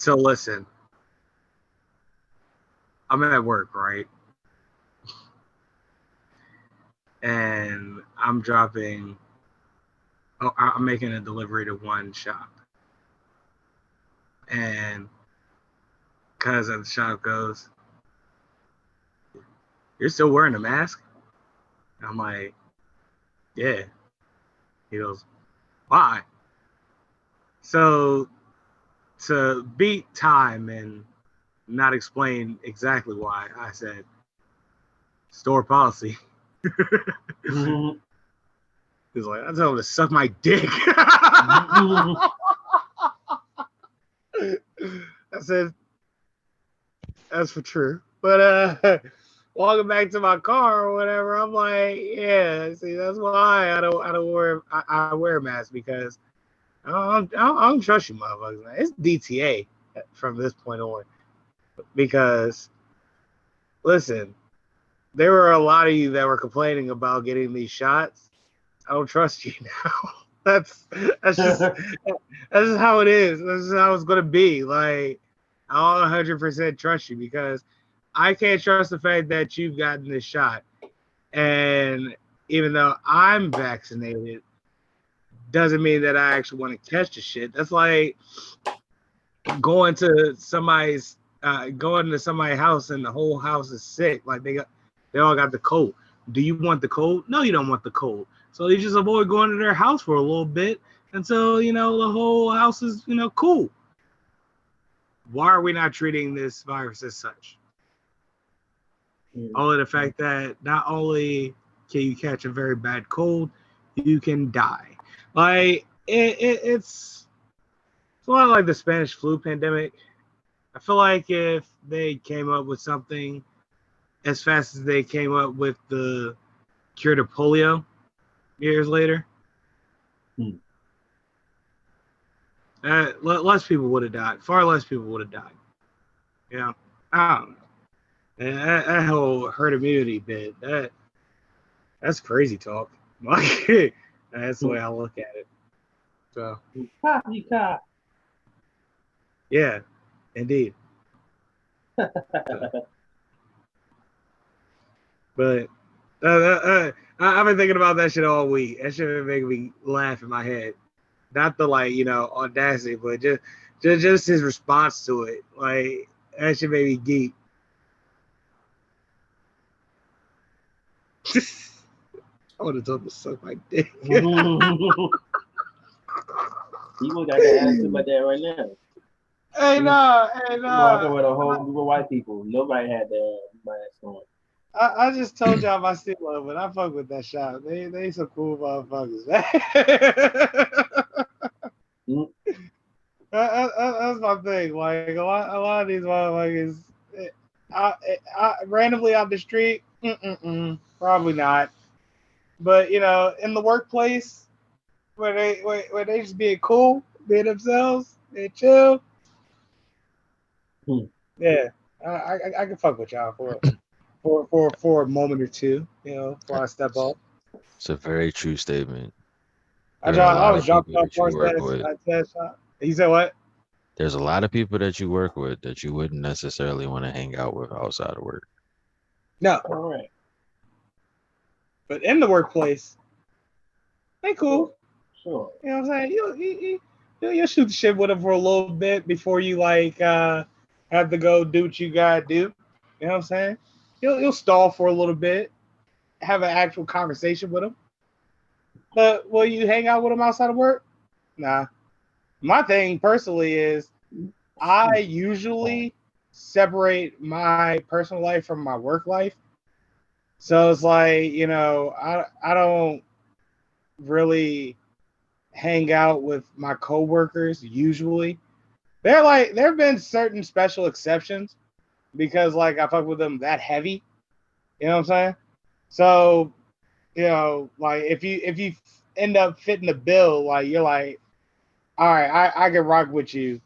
So listen, I'm at work, right? And I'm making a delivery to one shop. And because of the shop goes, "You're still wearing a mask?" And I'm like, "Yeah." He goes, "Why?" So to beat time and not explain exactly why, I said, "Store policy." Mhm. He's like, "I told him to suck my dick." I said, "That's for true." But walking back to my car or whatever, I'm like, yeah, see, that's why I wear a mask, because I don't trust you motherfuckers, man. It's DTA from this point on. Because listen, there were a lot of you that were complaining about getting these shots. I don't trust you now. that's that's just that's just how it is. That's just how it's gonna be. Like, I don't 100% trust you, because I can't trust the fact that you've gotten this shot. And even though I'm vaccinated, doesn't mean that I actually want to catch the shit. That's like going to somebody's house and the whole house is sick. Like they all got the cold. Do you want the cold? No, you don't want the cold. So you just avoid going to their house for a little bit until the whole house is cool. Why are we not treating this virus as such? Only the fact that not only can you catch a very bad cold, you can die. Like it's a lot like the Spanish flu pandemic. I feel like if they came up with something as fast as they came up with the cure to polio years later, less people would have died. Far less people would have died. I don't know. And that whole herd immunity bit, that's crazy talk. That's the way I look at it. So yeah, indeed. But I've been thinking about that shit all week. That shit been making me laugh in my head. Not the audacity, but just his response to it. Like, that shit made me geek. I would have told him to suck my dick. People got the attitude like that right now. Hey, no. Walking with a whole group of white people. Nobody had their mask on. I just told y'all my stick love, but I fuck with that shot. They some cool motherfuckers, man. That's my thing. Like, a lot of these motherfuckers, randomly off the street, probably not. But in the workplace, where they just being cool, being themselves, they chill. Yeah, I can fuck with y'all for a moment or two, before I step up. It's a very true statement. I There are a lot was of dropping people off that you first work with. test shot. You said what? There's a lot of people that you work with that you wouldn't necessarily want to hang out with outside of work. No. All right. But in the workplace, they cool. Sure. You know what I'm saying? You'll shoot the shit with them for a little bit before you have to go do what you gotta do. You know what I'm saying? You'll stall for a little bit, have an actual conversation with them. But will you hang out with them outside of work? Nah. My thing personally is I usually separate my personal life from my work life. So it's like, I don't really hang out with my coworkers usually. There have been certain special exceptions because I fuck with them that heavy. You know what I'm saying? So, if you end up fitting the bill, you're like, all right, I can rock with you.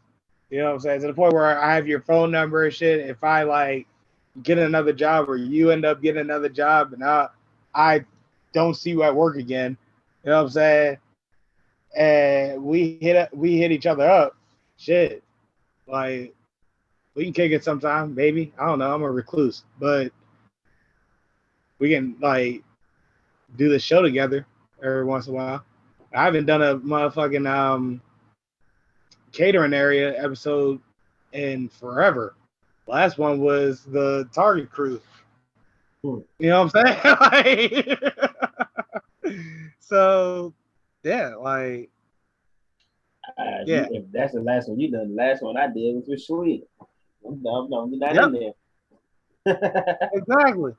You know what I'm saying? To the point where I have your phone number and shit. If I get another job or you end up getting another job and I don't see you at work again, you know what I'm saying? And we hit each other up. Shit. Like, we can kick it sometime, maybe. I don't know. I'm a recluse, but we can like do the show together every once in a while. I haven't done a motherfucking catering area episode in forever. Last one was the Target crew. You know what I'm saying? Like, so yeah, like yeah. If that's the last one you done, the last one I did was with Sweet. No, you're not Yep. in there. Exactly.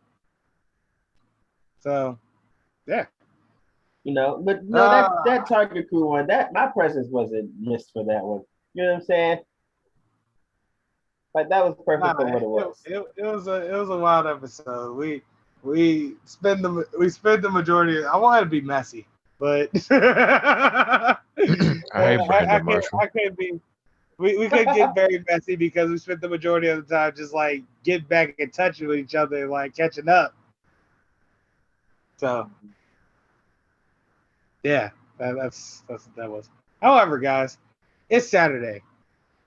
So yeah. You know, but no, that Target crew one, that my presence wasn't missed for that one. You know what I'm saying? Like that was perfect for what it was. It was a wild episode. We spend the majority. I wanted to be messy, but I hate Brandon Marshall. I can't be. We could get very messy because we spent the majority of the time just like getting back in touch with each other, like catching up. So yeah, that was. However, guys, it's Saturday.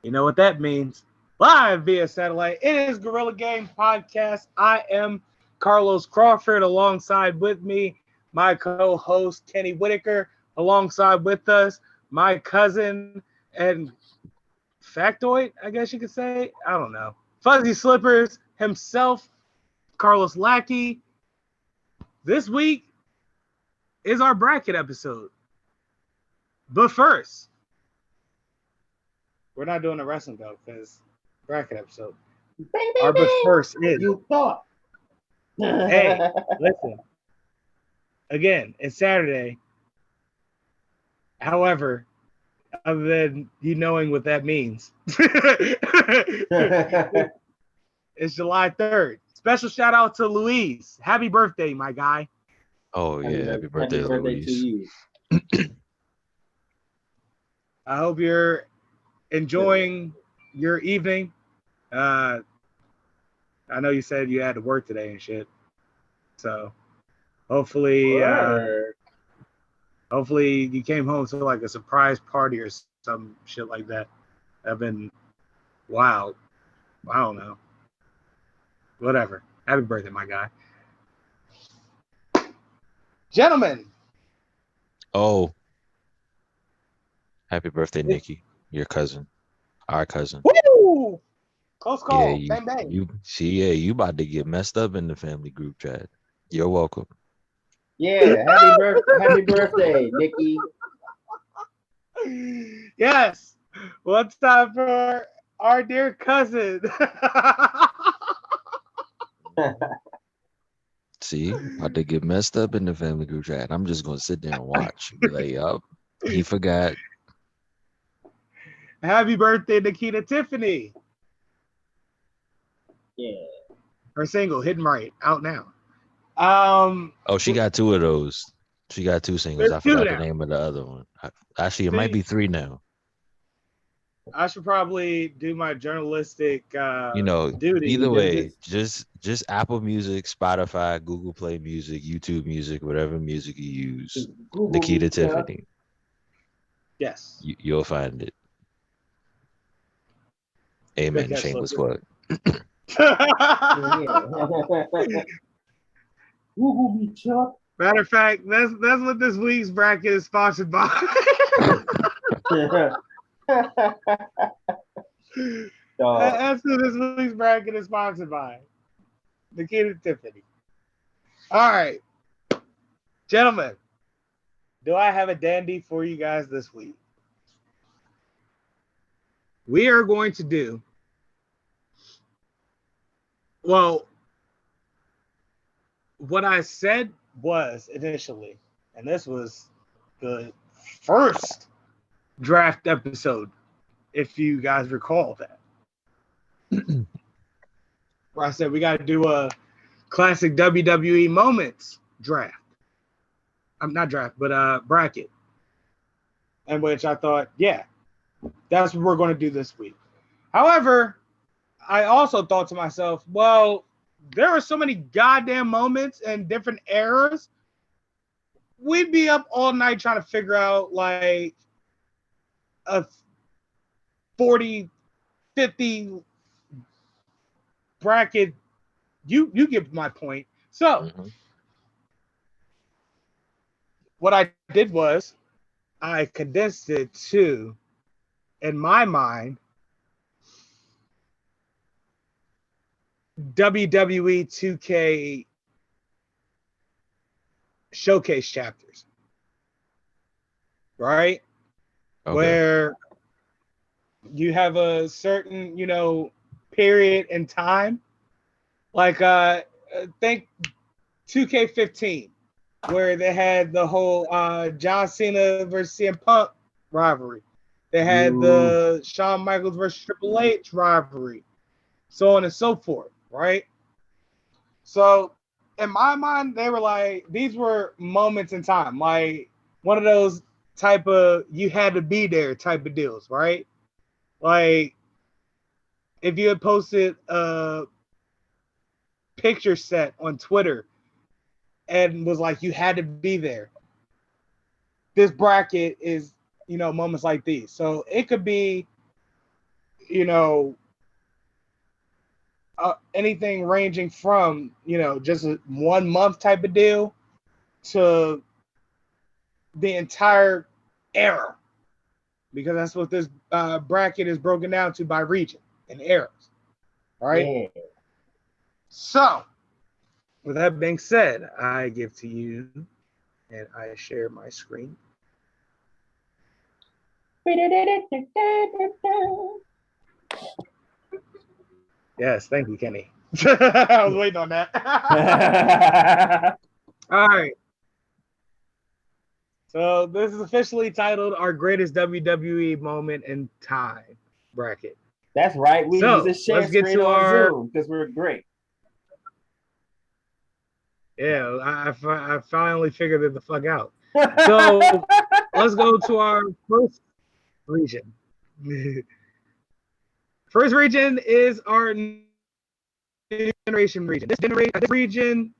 You know what that means? Live via satellite. It is Gorilla Game Podcast. I am Carlos Crawford, alongside with me, my co-host Kenny Whitaker, alongside with us, my cousin and factoid, I guess you could say. I don't know. Fuzzy Slippers himself, Carlos Lackey. This week is our bracket episode. But first, we're not doing a wrestling though, because bracket episode. Our but first is you thought. hey, listen. Again, it's Saturday. However, other than you knowing what that means, it's July 3rd. Special shout out to Louise. Happy birthday, my guy. Oh yeah, happy birthday, Louise. To you. I hope you're enjoying your evening. I know you said you had to work today and shit. So hopefully you came home to like a surprise party or some shit like that. I've been wild. I don't know. Whatever. Happy birthday, my guy. Gentlemen. Oh. Happy birthday, Nikki. Your cousin. Our cousin. Woo! Close call. Yeah, Same day. you about to get messed up in the family group chat. You're welcome. Yeah, happy birthday, Nikki. Yes. One time for our dear cousin. See, about to get messed up in the family group chat. I'm just gonna sit there and watch. Be like, yup, he forgot. Happy birthday, Nikita Tiffany. Yeah. Her single, Hidden Right, out now. Oh, she got two of those. She got two singles. I forgot the name of the other one. Actually, it might be three now. I should probably do my journalistic duty. Either way, just Apple Music, Spotify, Google Play Music, YouTube Music, whatever music you use. Google Nikita Tiffany. Yes. You'll find it. Amen. Shameless plug. Google me, Chuck. Matter of fact, that's what this week's bracket is sponsored by. That's who this week's bracket is sponsored by. Nikita Tiffany. All right. Gentlemen, do I have a dandy for you guys this week? We are going to do, well, what I said was initially, and this was the first draft episode, if you guys recall that, where I said we got to do a classic WWE moments draft. I'm not draft, but bracket. In which I thought, yeah, that's what we're going to do this week. However, I also thought to myself, well, there are so many goddamn moments and different eras. We'd be up all night trying to figure out like a 40 50 bracket. You get my point. So what I did was I condensed it to, in my mind, WWE 2K showcase chapters, right? Okay. Where you have a certain, period in time. Like, think 2K15, where they had the whole John Cena versus CM Punk rivalry. They had the Shawn Michaels versus Triple H rivalry, so on and so forth, right? So in my mind, they were like, these were moments in time, like one of those type of you had to be there type of deals, right? Like if you had posted a picture set on Twitter and was like, you had to be there. This bracket is, moments like these. So it could be, anything ranging from, just a 1 month type of deal to the entire era, because that's what this bracket is broken down to by region and eras, right? Yeah. So, with that being said, I give to you, and I share my screen. Yes, thank you, Kenny. I was waiting on that. All right. So this is officially titled Our Greatest WWE Moment in Time bracket. That's right. We use this share screen on Zoom because we're great. Yeah, I finally figured it the fuck out. So let's go to our first region. First region is our new generation region. This region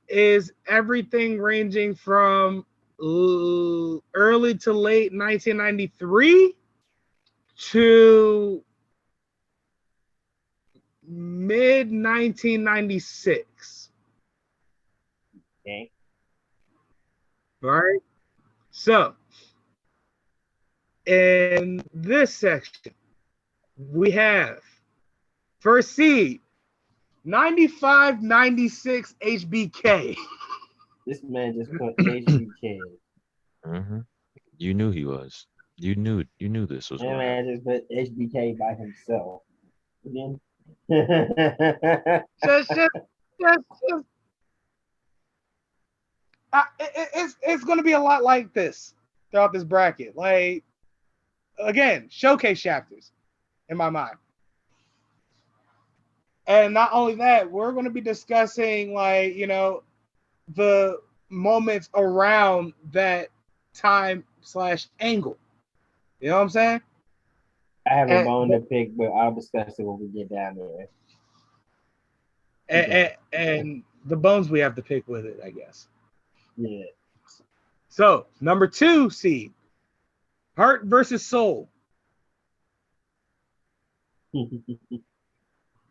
is everything ranging from early to late 1993 to mid 1996. Okay. All right. So in this section, we have first seed 95-96 HBK. This man just put HBK. Mm-hmm. You knew he was. You knew this was. That man just put HBK by himself. It's going to be a lot like this throughout this bracket. Like, again, showcase chapters in my mind. And not only that, we're going to be discussing, like, the moments around that time / angle. You know what I'm saying? I have a bone to pick, but I'll discuss it when we get down there. And the bones we have to pick with it, I guess. Yeah. So, number 2 seed, Heart versus Soul.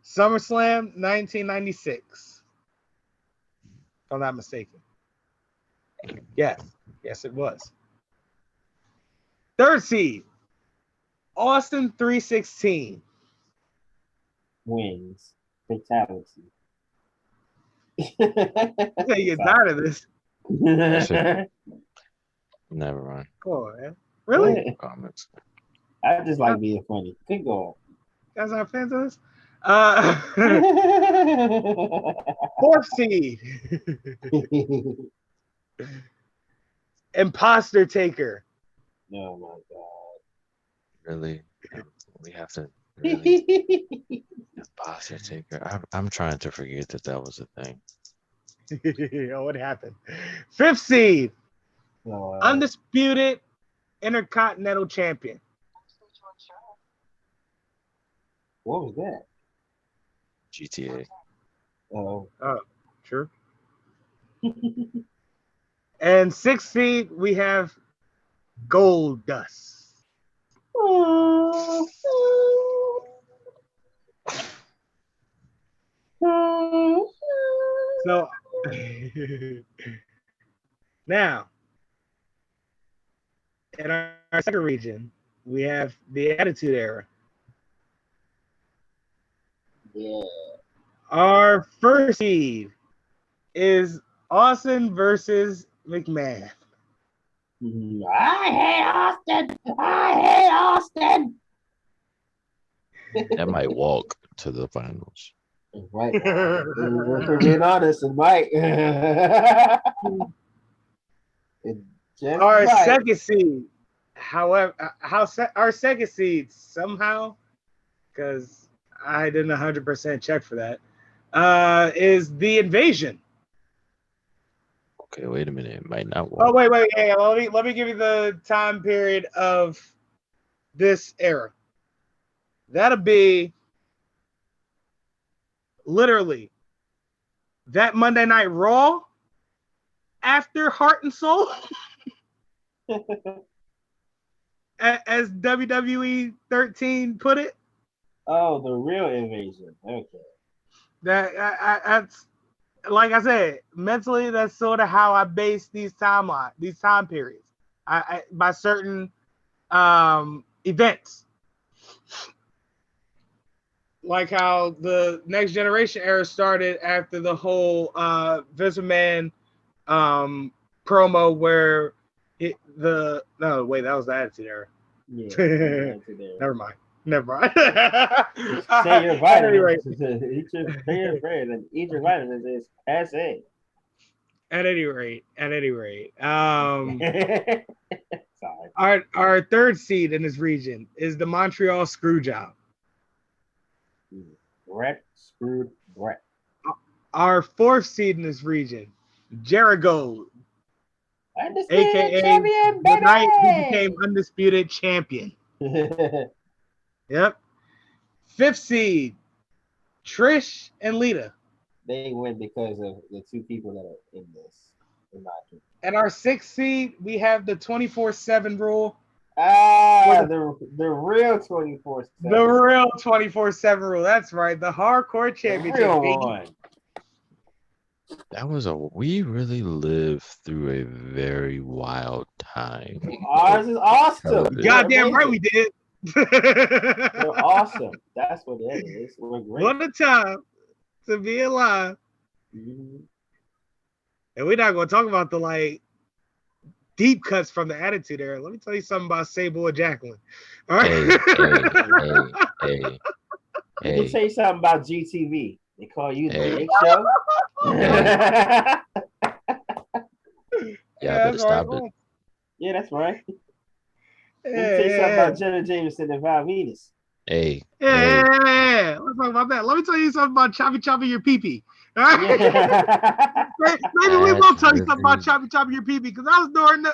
SummerSlam 1996. If I'm not mistaken. Yes, it was. Third seed, Austin 316. Wins. Fatality. You get tired of this. Never mind. Come on, man. Really? Comments. I just like being funny. Keep going. Guys are fans of this? Fourth seed. Imposter Taker. Oh my God. Really? We have to really Imposter Taker. I'm trying to forget that was a thing. What happened? Fifth seed. Undisputed Intercontinental Champion. What was that? GTA. Oh, sure. And sixth seed, we have Gold Dust. So now, in our second region, we have the Attitude Era. Yeah. Our first seed is Austin versus McMahon. I hate Austin. I hate Austin. That might walk to the finals. Right. We're being honest, and Mike. Our second seed, however, our second seed somehow, because I didn't 100% check for that, is the Invasion. Okay, wait a minute. It might not walk. Oh wait, hey, let me give you the time period of this era. That'll be literally that Monday Night Raw after Heart and Soul, as WWE 13 put it. Oh, the real Invasion. Okay. That's like I said, mentally, that's sort of how I base these time periods. I by certain events. Like how the Next Generation era started after the whole Vince McMahon promo where that was the Attitude Era. Yeah. Never mind. Say your vitamins. Eat your friend and eat your vitamins is passe. At any rate. Sorry. Our third seed in this region is the Montreal Screwjob. Brett screwed Brett. Our fourth seed in this region, Jericho, Undisputed champion, the baby! night he became undisputed champion. Yep. Fifth seed, Trish and Lita. They win because of the two people that are in this. In my opinion. And our sixth seed, we have the 24/7 rule. The real 24/7. The real 24/7 rule. That's right. The hardcore championship. The real one. We really lived through a very wild time. Ours is awesome. Goddamn right we did. They're awesome. That's what it is. We're great. What a time to be alive. Mm-hmm. And we're not going to talk about the deep cuts from the Attitude Era. Let me tell you something about Sable and Jacqueline. All right. Hey. Let me tell you something about GTV. They call you the Big Show. Yeah, better stop it. Yeah, that's right. Let me tell you something about Jenna Jameson and Val Venus. Hey. Let's talk about that. Let me tell you something about choppy your pee-pee. All right? Yeah. Maybe we will tell you something about choppy your pee-pee because I was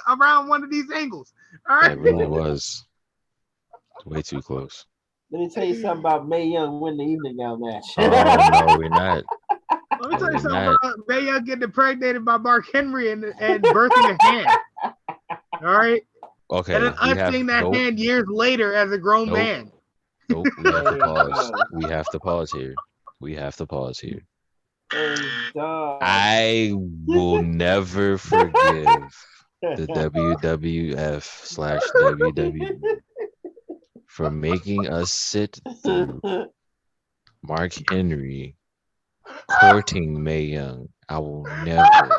around one of these angles. All right. It really was. Way too close. Let me tell you something about Mae Young winning the evening gown match. Oh, no, we're not. Let me tell you something about Mae Young getting impregnated by Mark Henry and birthing a hand. All right. Okay. And then us seeing that hand years later as a grown man. Nope. We have to pause. We have to pause here. I will never forgive the WWF/WWE for making us sit through Mark Henry courting Mae Young. I will never,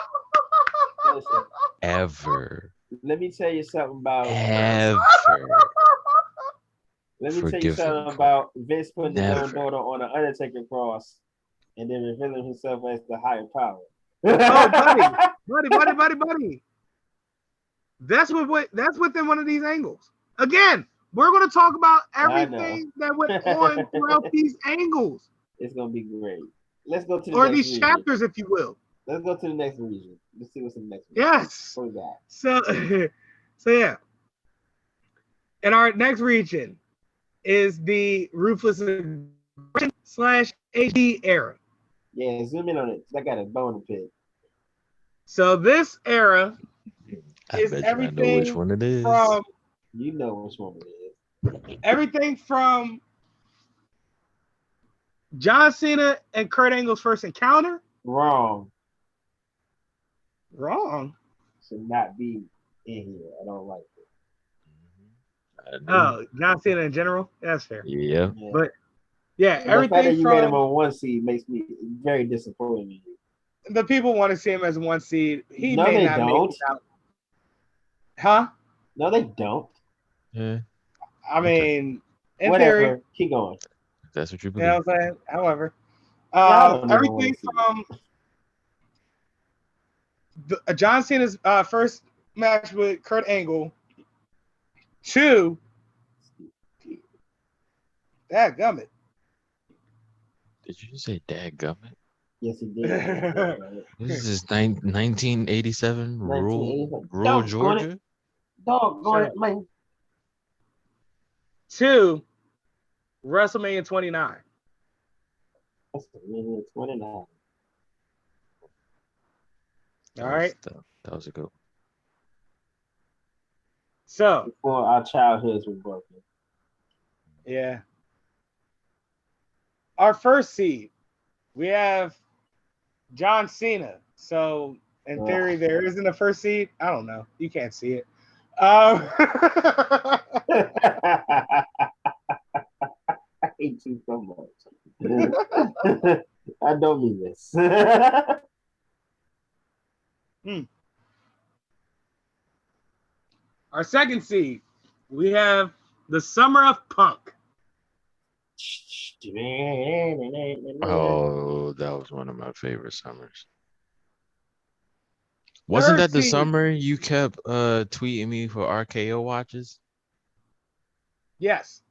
ever. Let me tell you something about Let me tell you something about Vince putting his own daughter on an Undertaker cross and then revealing himself as the higher power. buddy. That's within one of these angles. Again, we're going to talk about everything that went on throughout these angles. It's going to be great. Let's go to the next chapters, if you will. Let's go to the next region. Let's see what's in the next region. Yes. What we got? So yeah. And our next region is the Ruthless /HD era. Yeah, zoom in on it. I got a bone to pick. So this era is everything. I know which one it is. You know which one it is. Everything from John Cena and Kurt Angle's first encounter. Wrong. Wrong. Should not be in here. I don't like it. Oh, John Cena in general? That's fair. Yeah. But yeah, the fact that everything you made him from on 1 seed makes me very disappointed. the people want to see him as 1 seed. He No, may they not don't. make it out. Huh? No, they don't. Yeah. I mean, in Whatever. theory. Keep going. That's what you You believe. know what I'm saying? However, everything from John Cena's first match with Kurt Angle to dadgummit. Did you just say dadgummit? Yes, he did. This is 1987 rural Georgia. Doggone it, man. To WrestleMania 29. WrestleMania 29. All right. That was a good one. So before our childhoods were broken. Yeah. Our first seed, we have John Cena. So in theory, there isn't a first seed. I don't know. You can't see it. I hate you so much. I don't mean this. Our second seed, we have the Summer of Punk. Oh, that was one of my favorite summers. Wasn't that the summer you kept tweeting me for RKO watches? Yes.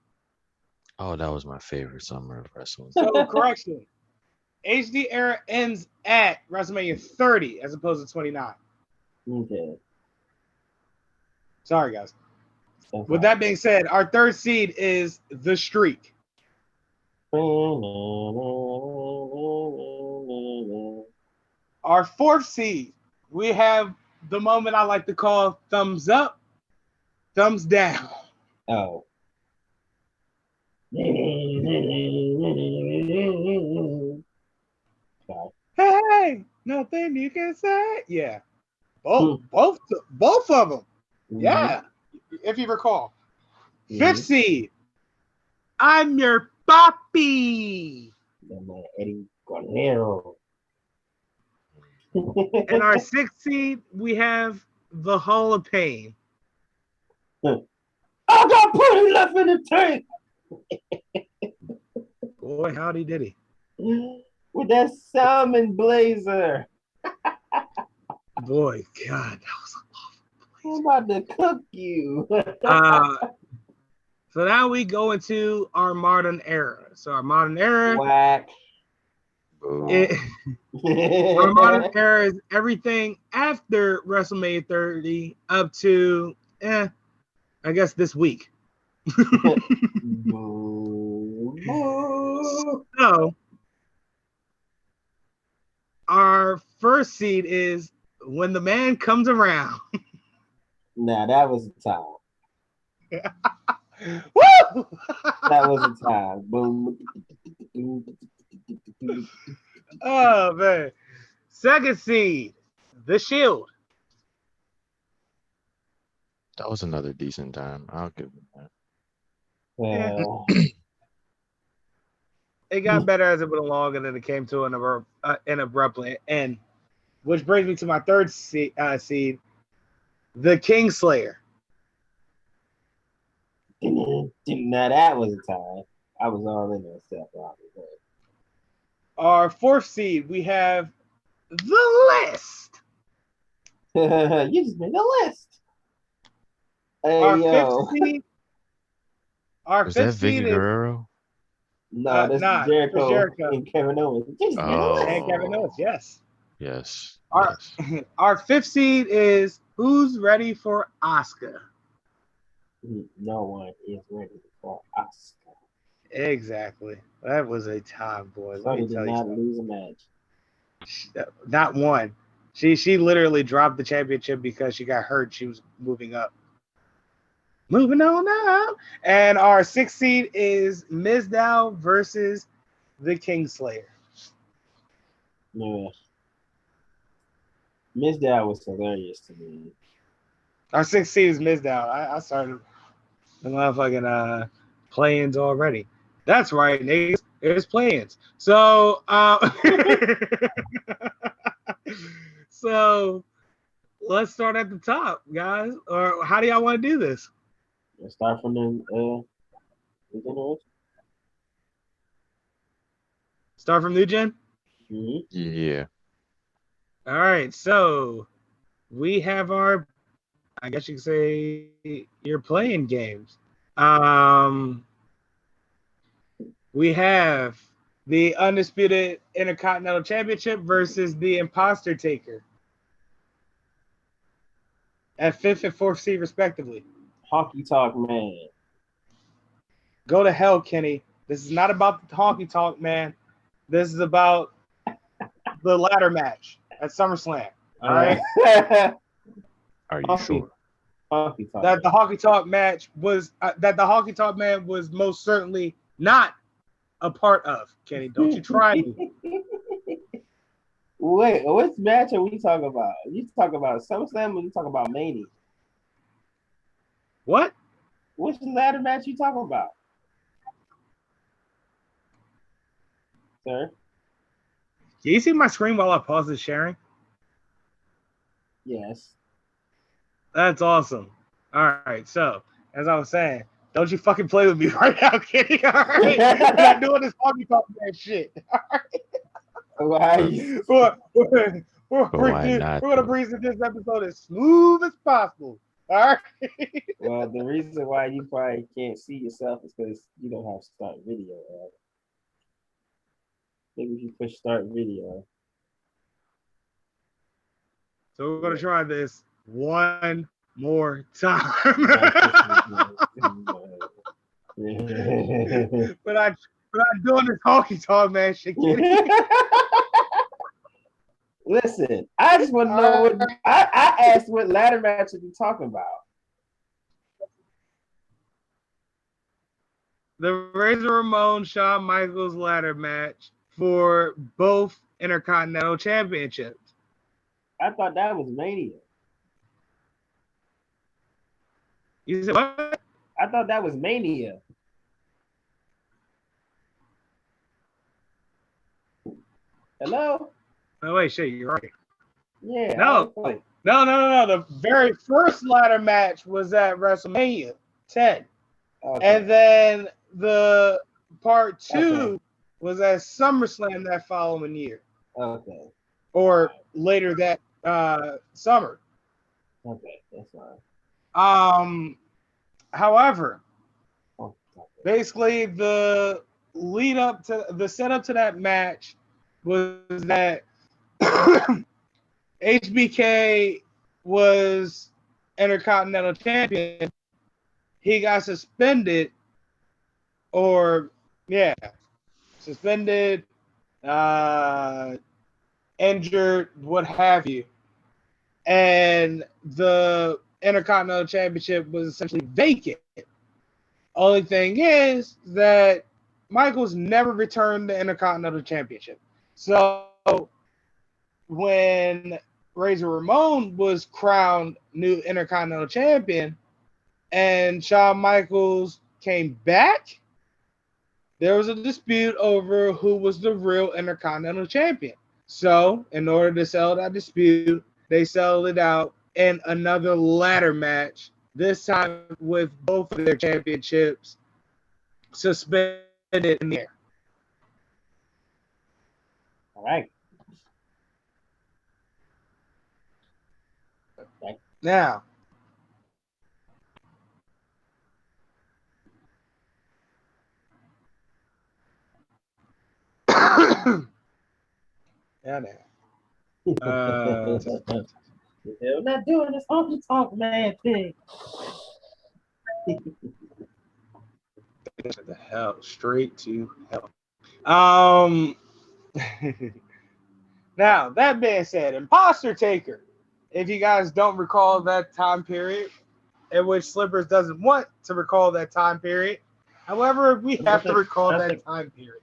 Oh, that was my favorite summer of wrestling. So, correction. HD era ends at WrestleMania 30 as opposed to 29. Okay. Sorry, guys. With that being said, our third seed is The Streak. Our fourth seed, we have the moment I like to call thumbs up, thumbs down. Oh. Hey, nothing you can say. Yeah. Both of them. Mm-hmm. Yeah. If you recall. Mm-hmm. Fifth seed, I'm your papi. Eddie Guerrero. And our sixth seed, we have the Hall of Pain. I got plenty left in the tank. Boy, howdy did he. With that salmon blazer. Boy, God, that was an awful place. I'm about to cook you. So now we go into our modern era. So our modern era. Whack. Our modern era is everything after WrestleMania 30 up to, I guess this week. So, our first seed is When the Man Comes Around. Nah, that was the time. Woo! That was the time. Oh, man. Second seed, The Shield. That was another decent time. I'll give it that. It got better as it went along, and then it came to an abrupt end. Which brings me to my third seed, The Kingslayer. Now that was the time. I was all in that stuff. Our fourth seed, we have The List. You just made the list. Hey, our fifth seed. Our was fifth that Vicky seed Guerrero? No, that's Jericho and Kevin Owens. And Kevin Owens, yes. Yes. Our fifth seed is Who's Ready for Asuka? No one is ready for Asuka. Exactly. That was a time, boy. So did not lose a match. Not one. She literally dropped the championship because she got hurt. She was moving up. Moving on up. And our sixth seed is Mizdow versus the Kingslayer. Yeah. Mizdow was hilarious to me. Our 6th seed is Mizdow. I started the motherfucking play-ins already. That's right, niggas. There's play-ins. So so let's start at the top, guys. Or how do y'all want to do this? Let's start from the generation. Start from New Gen? Mm-hmm. Yeah. All right, so we have our, I guess you could say, your playing games. We have the Undisputed Intercontinental Championship versus the Imposter Taker at 5th and 4th seed, respectively. Honky Talk Man. Go to hell, Kenny. This is not about the honky talk, man. This is about the ladder match at SummerSlam. All right. Are you sure? That the honky talk match was that the honky talk man was most certainly not a part of. Kenny, don't you try me. Wait, which match are we talking about? You talking about SummerSlam or you talking about Mania? What? Which ladder match you talking about? Sir? Can you see my screen while I pause this sharing? Yes. That's awesome. All right, so as I was saying, don't you fucking play with me right now, Kenny. All right, we're not doing this honky talk man shit. All right. We're gonna breeze through this episode as smooth as possible. All right. Well, the reason why you probably can't see yourself is because you don't have start video. Right? Maybe if you push start video. So we're gonna try this one more time. but I'm doing this honky talk man shit. Listen, I just want to know what I asked. What ladder match are you talking about? The Razor Ramon Shawn Michaels ladder match for both Intercontinental Championships. I thought that was Mania. You said what? I thought that was Mania. Hello? Oh wait, shit, you're right. Yeah. No. The very first ladder match was at WrestleMania 10. Okay. And then the part 2 was at SummerSlam that following year. Okay. Or later that summer. Okay, that's fine. However, basically the lead up to the setup to that match was that HBK was Intercontinental Champion. He got suspended, injured, what have you. And the Intercontinental Championship was essentially vacant. Only thing is that Michaels never returned the Intercontinental Championship. So when Razor Ramon was crowned new Intercontinental Champion and Shawn Michaels came back, there was a dispute over who was the real Intercontinental Champion. So in order to settle that dispute, they settled it out in another ladder match, this time with both of their championships suspended in the air. All right. Now, yeah, man. We're not doing this honky talk man thing. To the hell, straight to hell. Now that being said, Imposter Taker. If you guys don't recall that time period, in which Slippers doesn't want to recall that time period, however, we have to recall that time period.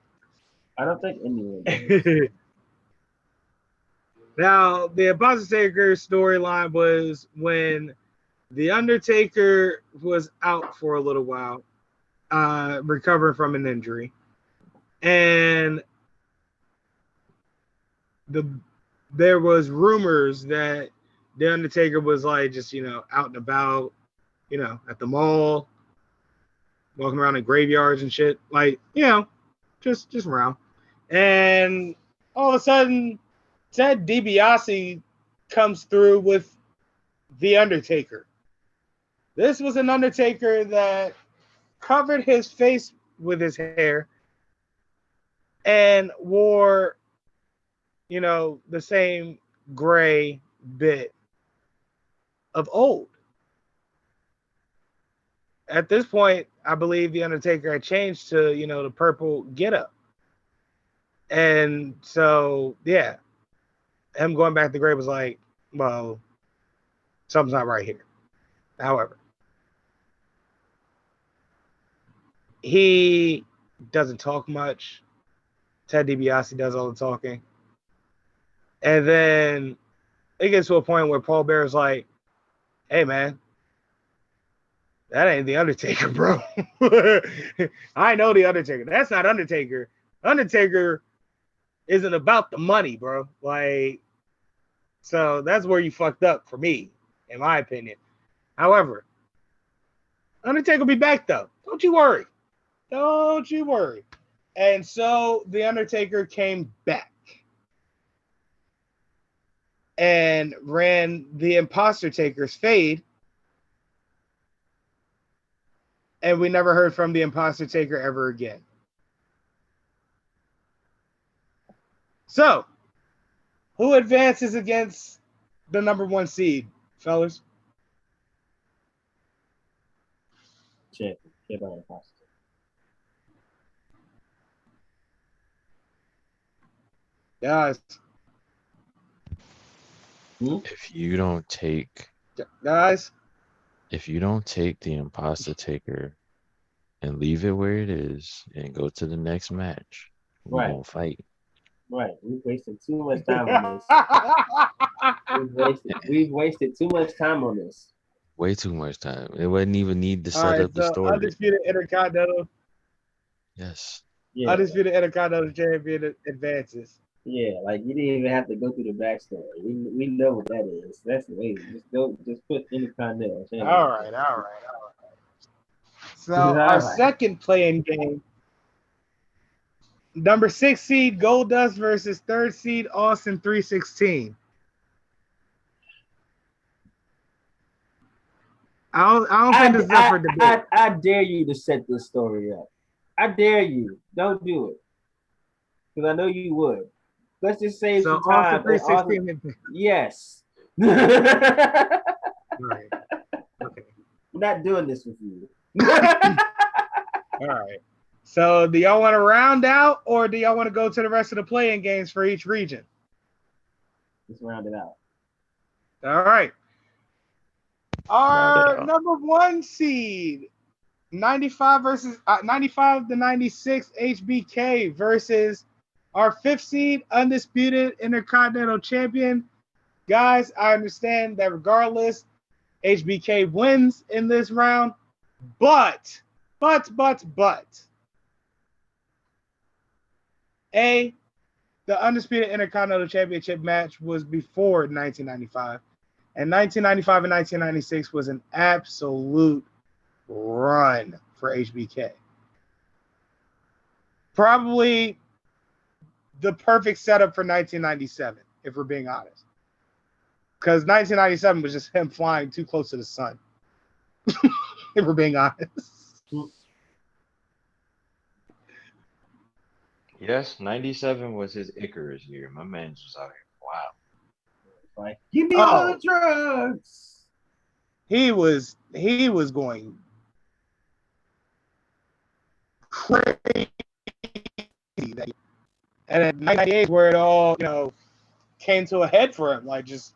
I don't think anyone does. Now, the Imposter Taker storyline was when The Undertaker was out for a little while, recovering from an injury. And there was rumors that The Undertaker was like just, out and about, at the mall, walking around in graveyards and shit. Like, just around. And all of a sudden, Ted DiBiase comes through with The Undertaker. This was an Undertaker that covered his face with his hair and wore, the same gray bit of old. At this point, I believe The Undertaker had changed to, the purple getup. And so, yeah, him going back to the grave was like, well, something's not right here. However, he doesn't talk much. Ted DiBiase does all the talking. And then it gets to a point where Paul Bear's like, hey, man, that ain't The Undertaker, bro. I know The Undertaker. That's not Undertaker. Undertaker isn't about the money, bro. Like, so that's where you fucked up for me, in my opinion. However, Undertaker will be back, though. Don't you worry. Don't you worry. And so The Undertaker came back and ran the Imposter Taker's fade. And we never heard from the Imposter Taker ever again. So, who advances against the number 1 seed, fellas? Check by Imposter. Guys. If you don't take the Imposter Taker and leave it where it is and go to the next match, we won't fight. Right. We've wasted too much time on this. We've wasted too much time on this. Way too much time. It wouldn't even need to set up the story. Undisputed Intercontinental. Yes. Yeah. Undisputed Intercontinental Champion advances. Yeah, like you didn't even have to go through the backstory. We know what that is. That's the way. Just put Intercontinental. All right. So our second playing game, number 6 seed Goldust versus 3rd seed Austin 316. I don't think this is up for debate. I dare you to set this story up. I dare you. Don't do it. Because I know you would. Let's just save some time. Yes. All right. Okay. We're not doing this with you. All right. So do y'all want to round out or do y'all want to go to the rest of the playing games for each region? Let's round it out. All right. Our number 1 seed, 95 to 96 HBK versus our 5th seed undisputed Intercontinental Champion. Guys, I understand that regardless, HBK wins in this round, but the undisputed Intercontinental Championship match was before 1995. And 1995 and 1996 was an absolute run for HBK. Probably the perfect setup for 1997, if we're being honest. Because 1997 was just him flying too close to the sun. If we're being honest. Yes, 97 was his Icarus year. My man's was out here. Wow. Like, give me all the drugs. He was going crazy. And at 98 where it all, came to a head for him, like just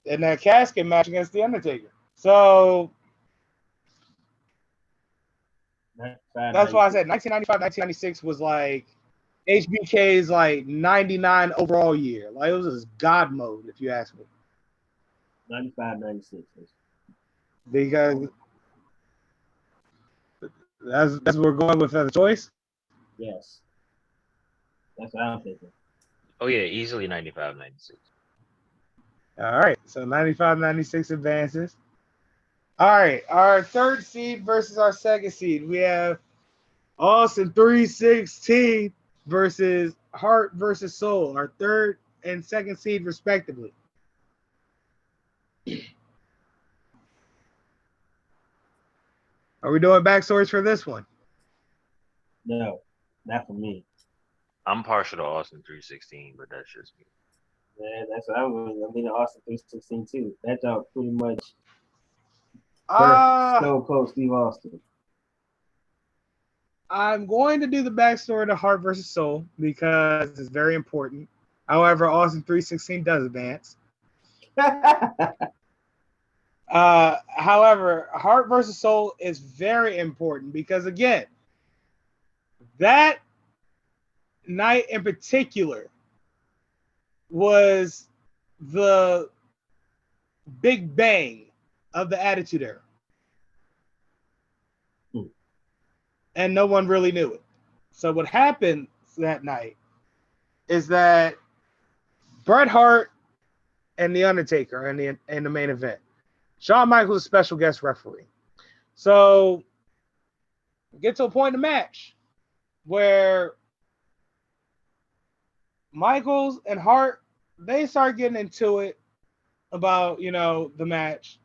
in that casket match against The Undertaker. So that's why I said 1995, 1996 was like HBK's like 99 overall year. Like it was his God mode, if you ask me. 95, 96. Because that's what we're going with as a choice. Yes. That's what I'm thinking. Oh yeah, easily 95, 96. All right. So 95, 96 advances. All right. Our third seed versus our second seed. We have Austin 316 versus Heart versus Soul, our third and second seed respectively. Are we doing backstories for this one? No, not for me. I'm partial to Austin 316, but that's just me. Yeah, that's what I was. I'm in Austin 316 too. That dog pretty much Stone Cold Steve Austin. I'm going to do the backstory to Heart versus Soul because it's very important. However, Austin 316 does advance. However, Heart versus Soul is very important because, again, that night in particular was the big bang of the Attitude Era. And no one really knew it. So what happened that night is that Bret Hart and The Undertaker in the main event. Shawn Michaels is special guest referee. So get to a point in the match where Michaels and Hart, they start getting into it about, the match.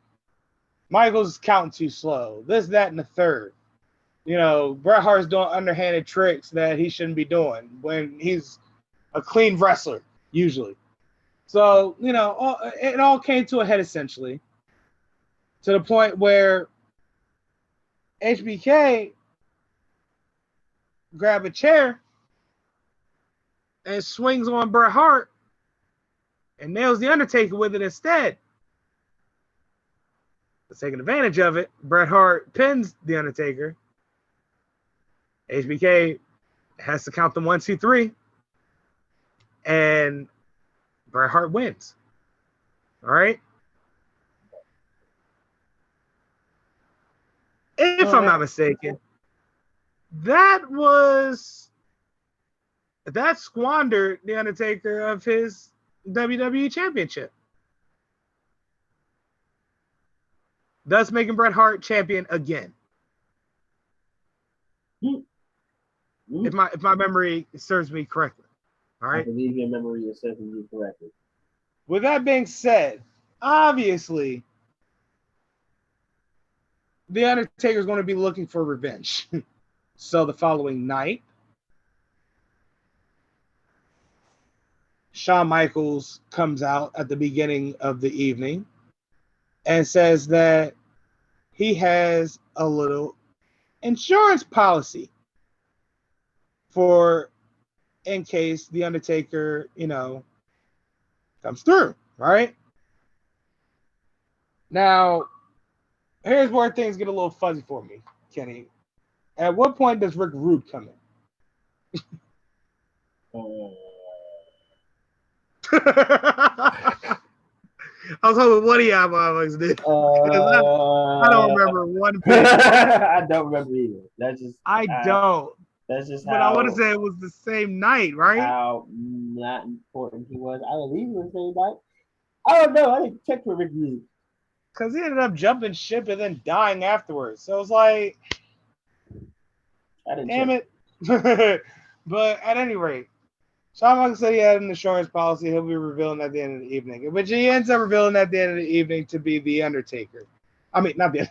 Michaels is counting too slow. This, that, and the third. Bret Hart's doing underhanded tricks that he shouldn't be doing when he's a clean wrestler, usually. So, it all came to a head essentially to the point where HBK grabbed a chair and swings on Bret Hart and nails The Undertaker with it instead. Taking advantage of it, Bret Hart pins The Undertaker. HBK has to count them 1, 2, 3, and Bret Hart wins. All right. If I'm not mistaken, that squandered The Undertaker of his WWE Championship, thus making Bret Hart champion again. If my memory serves me correctly. All right. I believe your memory is serving you correctly. With that being said, obviously, The Undertaker is going to be looking for revenge. So the following night, Shawn Michaels comes out at the beginning of the evening and says that he has a little insurance policy for in case The Undertaker, comes through, right? Now, here's where things get a little fuzzy for me, Kenny. At what point does Rick Rude come in? I was hoping one of y'all motherfuckers did. I don't remember one bit. I don't remember either. I don't. That's just but I want to say it was the same night, right? How not important he was. I believe it was the same night. I don't know. I didn't check for Rick Rude. Because he ended up jumping ship and then dying afterwards. So it was like, damn it. But at any rate, Shawn Michaels said he had an insurance policy he'll be revealing at the end of the evening. Which he ends up revealing at the end of the evening to be The Undertaker. I mean, not the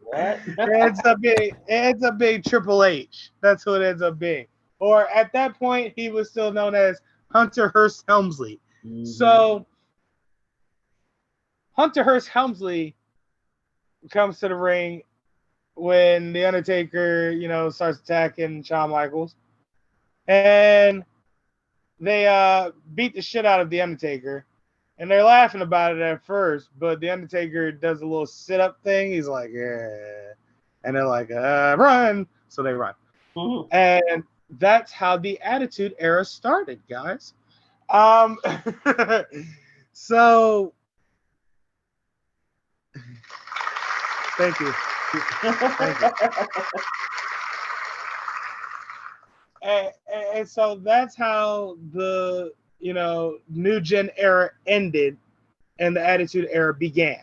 What? It ends up being Triple H. That's who it ends up being. Or at that point, he was still known as Hunter Hearst Helmsley. Mm-hmm. So Hunter Hearst Helmsley comes to the ring when The Undertaker, starts attacking Shawn Michaels. And they beat the shit out of The Undertaker. And they're laughing about it at first, but The Undertaker does a little sit-up thing. He's like, yeah. And they're like, run. So they run. Mm-hmm. And that's how the Attitude Era started, guys. So thank you. Thank you. And so that's how the New Gen era ended and the Attitude Era began.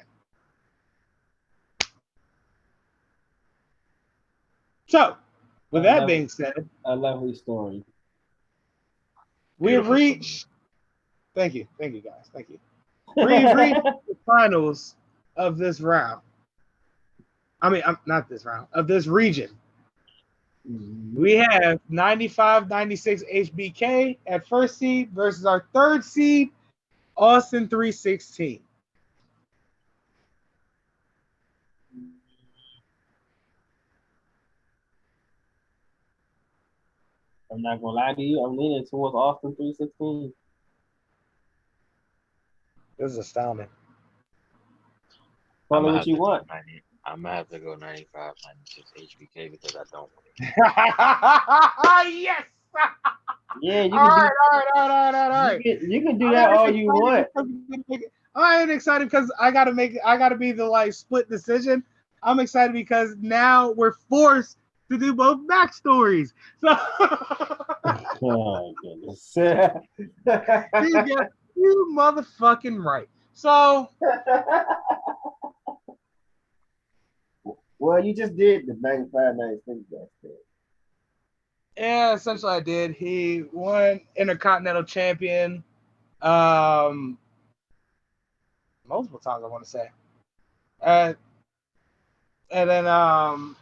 So, with that being said, a lovely story. We have reached. Thank you, guys. Thank you. We've reached the finals of this round. I mean, not this round, of this region. We have 95-96 HBK at first seed versus our third seed, Austin 316. I'm not gonna lie to you, I'm leaning towards Austin 316. This is astounding. Follow what you want. I'm gonna have to go 95, 96 HBK because I don't want it. Yes. Yeah, you can all right. You can do that all you want. I am excited because I gotta be the split decision. I'm excited because now we're forced to do both backstories. So oh goodness. you motherfucking right. So well, you just did the 95, 96 backstory. Yeah, essentially I did. He won Intercontinental Champion multiple times, I want to say. And then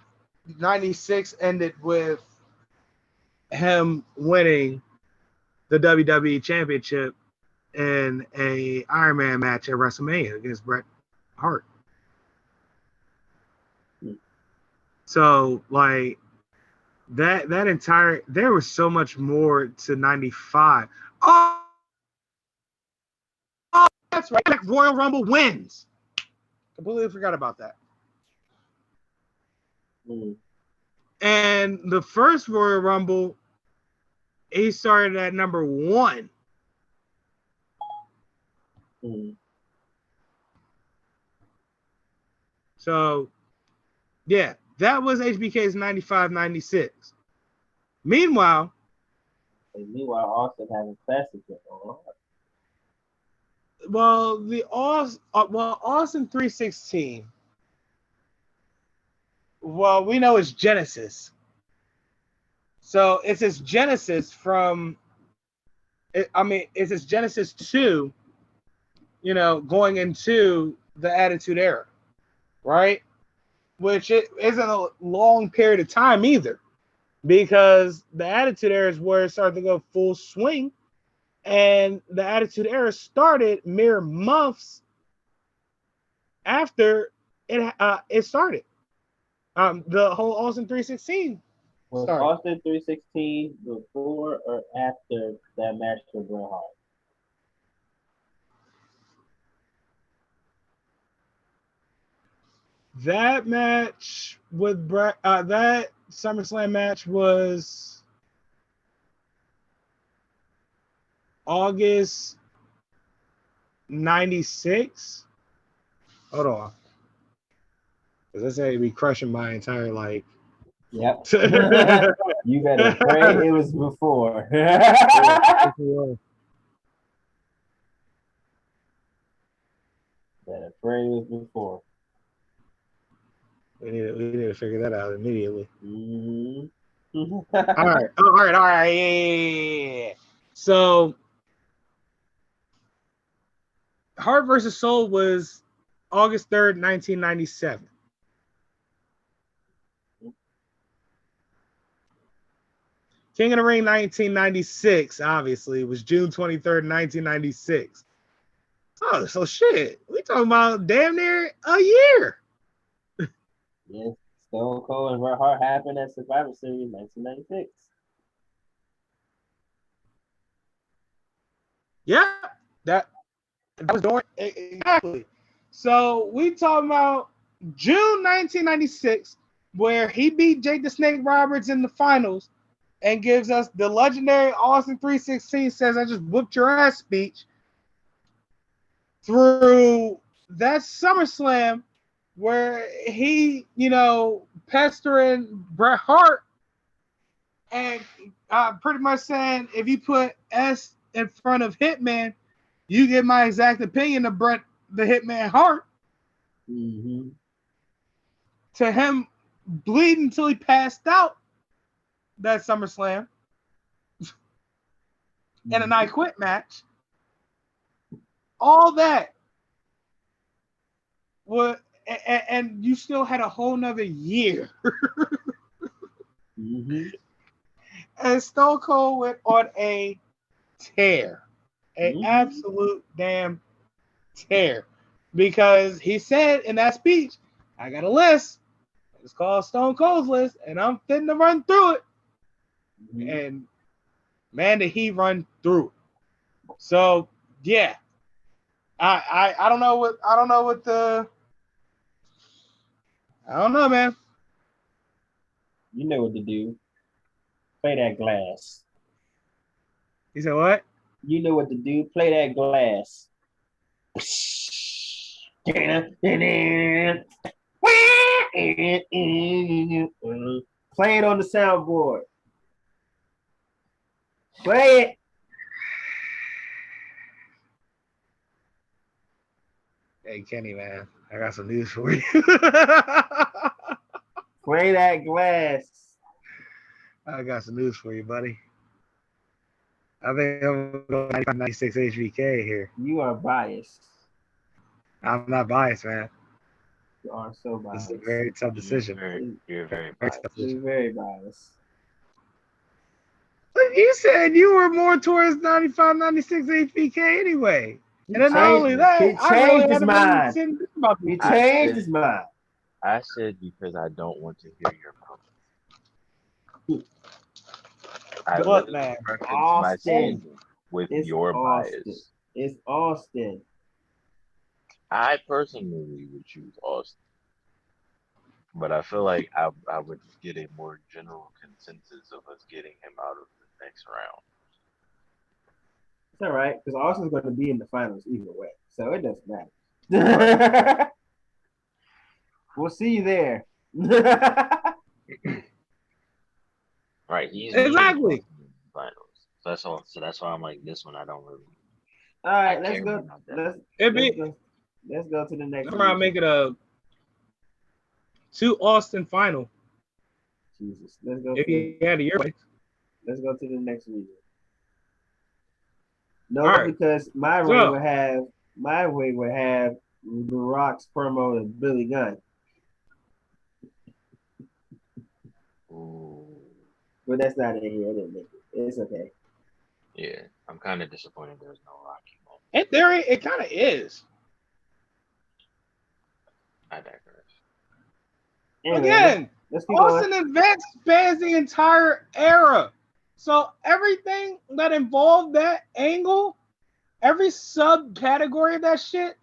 96 ended with him winning the WWE Championship in a Iron Man match at WrestleMania against Bret Hart. So that entire, there was so much more to 95. Oh, that's right. Royal Rumble wins. Completely forgot about that. And the first Royal Rumble, he started at number 1. So, yeah, that was HBK's 95-96. Meanwhile, Austin has a classic. Austin 316. Well, we know it's Genesis. So it's his Genesis it's his Genesis 2, going into the Attitude Era, right? Which it isn't a long period of time either, because the Attitude Era is where it started to go full swing, and the Attitude Era started mere months after it started. The whole Austin 316. Was Austin 316 before or after that match with Bret Hart? That match with Bret, that SummerSlam match was August 96. Hold on. Because that's going to be crushing my entire Yep. You better pray it was before. Better pray it was before. We need to figure that out immediately. Mm-hmm. All right. Yeah. So, Heart versus Soul was August 3rd, 1997. King of the Ring 1996, obviously, was June 23rd, 1996. Oh, so shit. We talking about damn near a year. Yes, Stone Cold and Bret Hart happened at Survivor Series 1996. Yeah, that was during exactly. So we talking about June 1996, where he beat Jake the Snake Roberts in the finals and gives us the legendary Austin 316 says I just whooped your ass speech through that SummerSlam where he, pestering Bret Hart and pretty much saying if you put S in front of Hitman, you get my exact opinion of Bret the Hitman Hart. Mm-hmm. To him bleeding until he passed out that SummerSlam in an I Quit match. All that was, and you still had a whole nother year. Mm-hmm. And Stone Cold went on a tear, an absolute damn tear, because he said in that speech, I got a list. It's called Stone Cold's list, and I'm fitting to run through it. Mm-hmm. And man, did he run through it. So yeah. I don't know, man. You know what to do. Play that glass. You said what? You know what to do. Play that glass. Play it on the soundboard. Play it. Hey, Kenny, man, I got some news for you. Play that glass. I got some news for you, buddy. I think I'm going 95-96 HBK here. You are biased. I'm not biased, man. You are so biased. It's a very tough decision. You're very biased. You're very biased. But you said you were more towards 95-96 HBK anyway. And then not only that, he changed his mind. He changed his mind. I said because I don't want to hear your comment. Look, man, Austin with your bias. It's Austin. I personally would choose Austin, but I feel like I would get a more general consensus of us getting him out of the next round. It's all right, because Austin's going to be in the finals either way, so it doesn't matter. We'll see you there. Right, he's exactly in the finals. So that's all. So that's why I'm like, this one I don't really. All right, let's go. Let's go to the next. I'm gonna make it a 2 Austin final. Jesus, let's go. If you had a year, let's go to the next region. No, right. Because my way would have The Rock's promo and Billy Gunn. Ooh. But that's not in here. I didn't make it. It's okay. Yeah, I'm kind of disappointed there's no Rocky moment. In theory, it kind of is. I digress. Again, Austin event spans the entire era. So everything that involved that angle, every subcategory of that shit,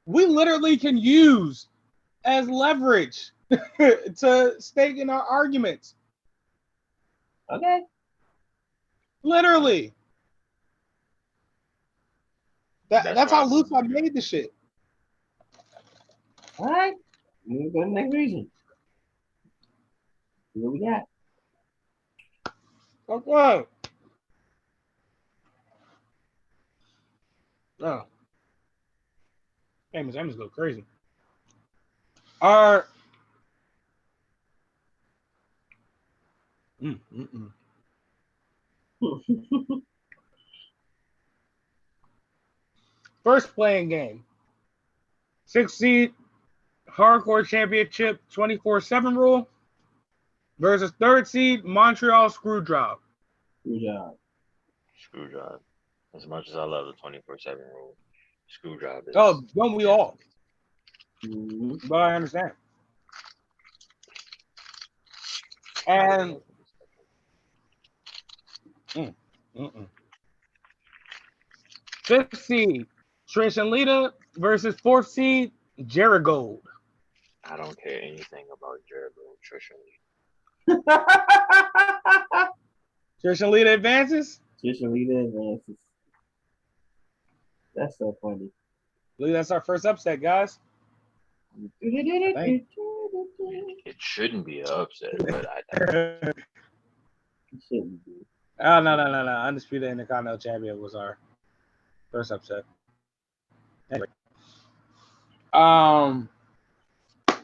we literally can use as leverage to stake in our arguments. Okay. Literally. That's how loose I made the shit. All right. We'll go to the next region. What we got? Okay. Oh. Famous Emmys go crazy. Our first playing game. 6 seed hardcore championship 24/7 rule versus 3rd seed Montreal Screwjob. Screwjob. As much as I love the 24/7 rule, Screwjob is. Oh, don't we all? Mm-hmm. But I understand. And 5th seed Trish and Lita versus 4th seed Yer God. I don't care anything about Yer God, Trish and Lita. Trish Lita advances. Trish Lita advances. That's so funny. Look, that's our first upset, guys. It shouldn't be an upset, but it shouldn't be. Oh no! Undisputed Intercontinental Champion was our first upset. Anyway. Go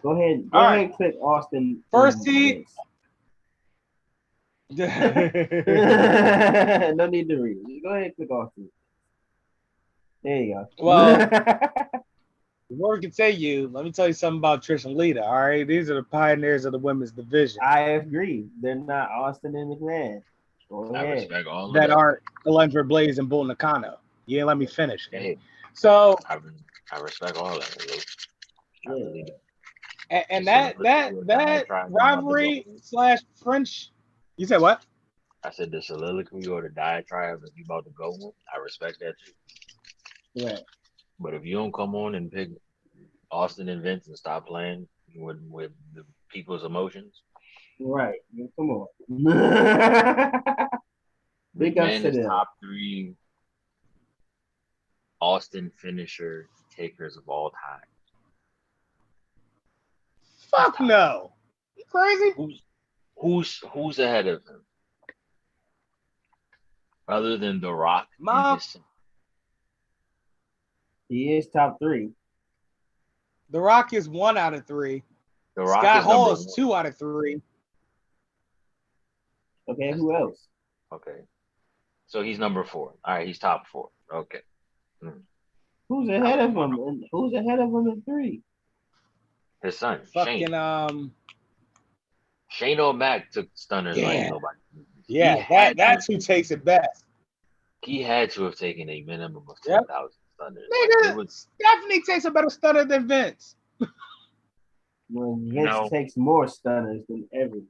ahead and click Austin. First seed. No need to read. Just go ahead and click Austin. There you go. Well, before we continue, let me tell you something about Trish and Lita. All right, these are the pioneers of the women's division. I agree. They're not Austin and McMahon. Go ahead. I respect all of that aren't Alundra Blaze and Bull Nakano. You ain't let me finish. Hey, so I respect all that. Yeah. And that rivalry / French. You said what? I said the soliloquy or the diatribe that you about to go with. I respect that too. Yeah. But if you don't come on and pick Austin and Vince and stop playing with the people's emotions, right? Come on. Big man is top 3 Austin finisher takers of all time. Fuck no! You crazy? Who's ahead of him? Other than The Rock, he is top 3. The Rock is 1 out of 3. The Rock Scott Hall is 2 out of 3. Okay, who else? Okay, so he's number 4. All right, he's top 4. Okay. Who's ahead of him? Who's ahead of him in 3? His son, fucking Shane. Shane O'Mac took stunners like nobody. Yeah, that's who takes it best. He had to have taken a minimum of 10,000 stunners. Nigga, Stephanie takes a better stunner than Vince. Well, Vince takes more stunners than everybody.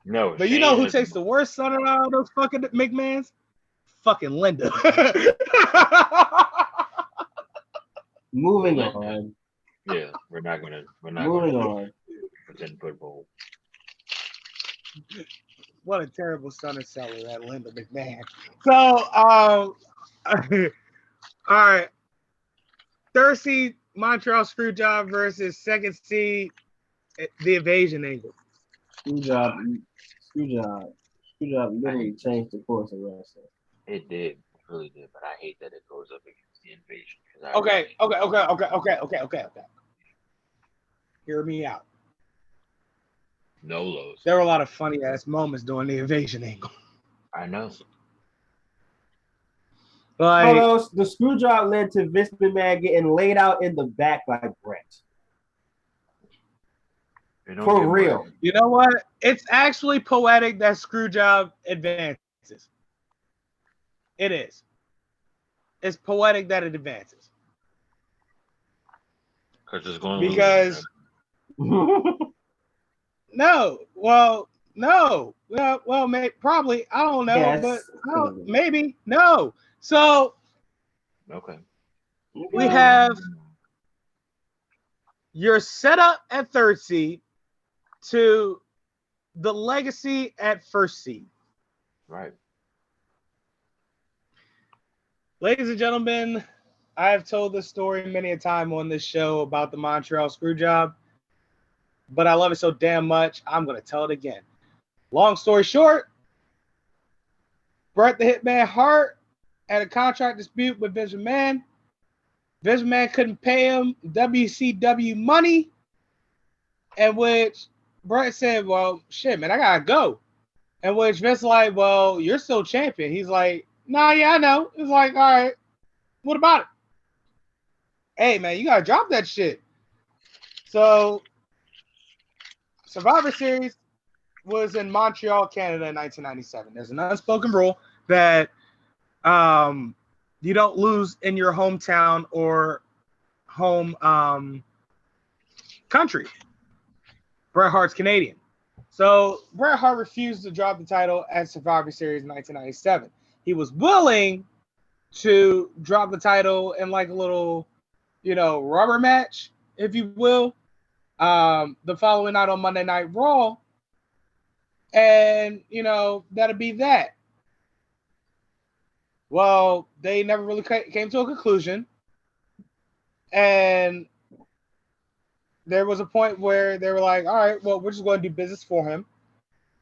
No, but Shane, you know who takes the worst stunner out of those fucking McMahons? Fucking Linda. Moving on. Yeah, we're not moving on. Pretend football. What a terrible stunner seller, that Linda McMahon. So, all right. 3rd seed Montreal Screwjob versus 2nd seed the Evasion Angle. Screwjob literally changed the course of wrestling. It did, it really did, but I hate that it goes up against the Invasion. Okay. Hear me out. No lows. There were a lot of funny ass moments during the Evasion Angle. I know. Like, the Screwjob led to Vince McMahon getting laid out in the back by Brett. For real. You know what? It's actually poetic that Screwjob advances. It is. It's poetic that it advances. Because no. Well, probably. I don't know, yes. But maybe. No. So okay. We have your setup at 3rd seed to the legacy at 1st seed. Right. Ladies and gentlemen, I have told this story many a time on this show about the Montreal Screwjob, but I love it so damn much, I'm going to tell it again. Long story short, Bret the Hitman Hart had a contract dispute with Vince McMahon. Vince McMahon couldn't pay him WCW money, in which Bret said, well, shit, man, I got to go. In which Vince like, well, you're still champion. He's like, nah, yeah, I know. It's like, all right, what about it? Hey, man, you got to drop that shit. So Survivor Series was in Montreal, Canada in 1997. There's an unspoken rule that you don't lose in your hometown or home country. Bret Hart's Canadian. So Bret Hart refused to drop the title at Survivor Series in 1997. He was willing to drop the title in like a little, rubber match, if you will, the following night on Monday Night Raw. and that'd be that. Well, they never really came to a conclusion, and there was a point where they were like, all right, well, we're just going to do business for him.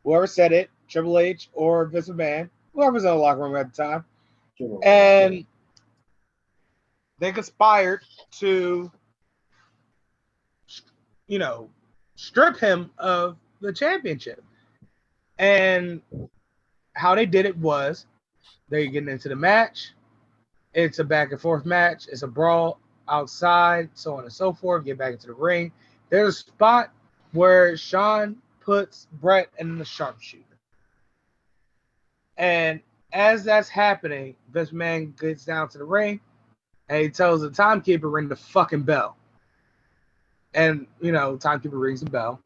Whoever said it, Triple H or Vince McMahon, whoever's in the locker room at the time. And they conspired to, strip him of the championship. And how they did it was they're getting into the match. It's a back and forth match. It's a brawl outside, so on and so forth. Get back into the ring. There's a spot where Shawn puts Brett in the sharpshooter. And as that's happening, Vince McMahon gets down to the ring and he tells the timekeeper, ring the fucking bell. And, timekeeper rings the bell.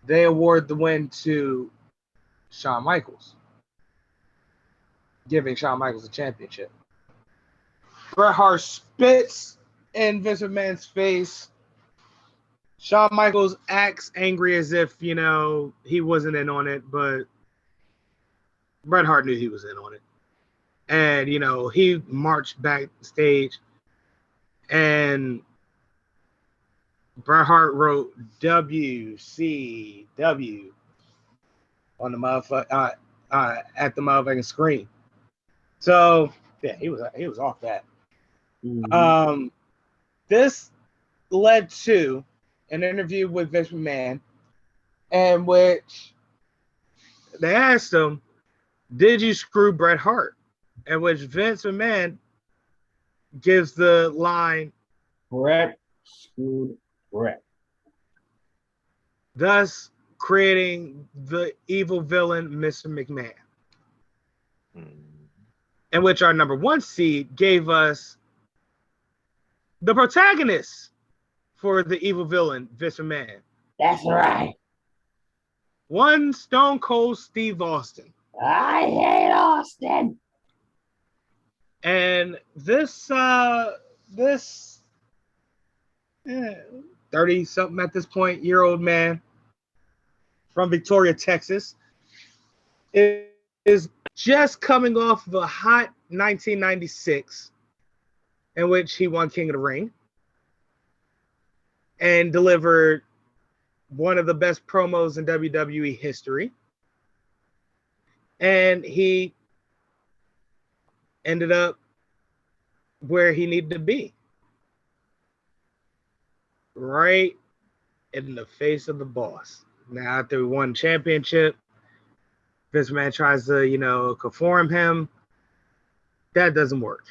They award the win to Shawn Michaels, giving Shawn Michaels the championship. Bret Hart spits in Vince McMahon's face. Shawn Michaels acts angry as if, he wasn't in on it, but Bret Hart knew he was in on it. And, he marched backstage and Bret Hart wrote WCW on the motherfucker at the motherfucking screen. So yeah, he was off that. Mm-hmm. This led to an interview with Vince McMahon, in which they asked him, "Did you screw Bret Hart?" In which Vince McMahon gives the line, "Bret screwed Bret," thus creating the evil villain, Mr. McMahon. In which our number one seed gave us the protagonist for the evil villain, Vince McMahon. That's right. One Stone Cold Steve Austin. I hate Austin. And this 30-something at this point, year-old man from Victoria, Texas, is just coming off of a hot 1996 in which he won King of the Ring and delivered one of the best promos in WWE history. And he ended up where he needed to be. Right in the face of the boss. Now, after we won championship, Vince McMahon tries to, conform him. That doesn't work.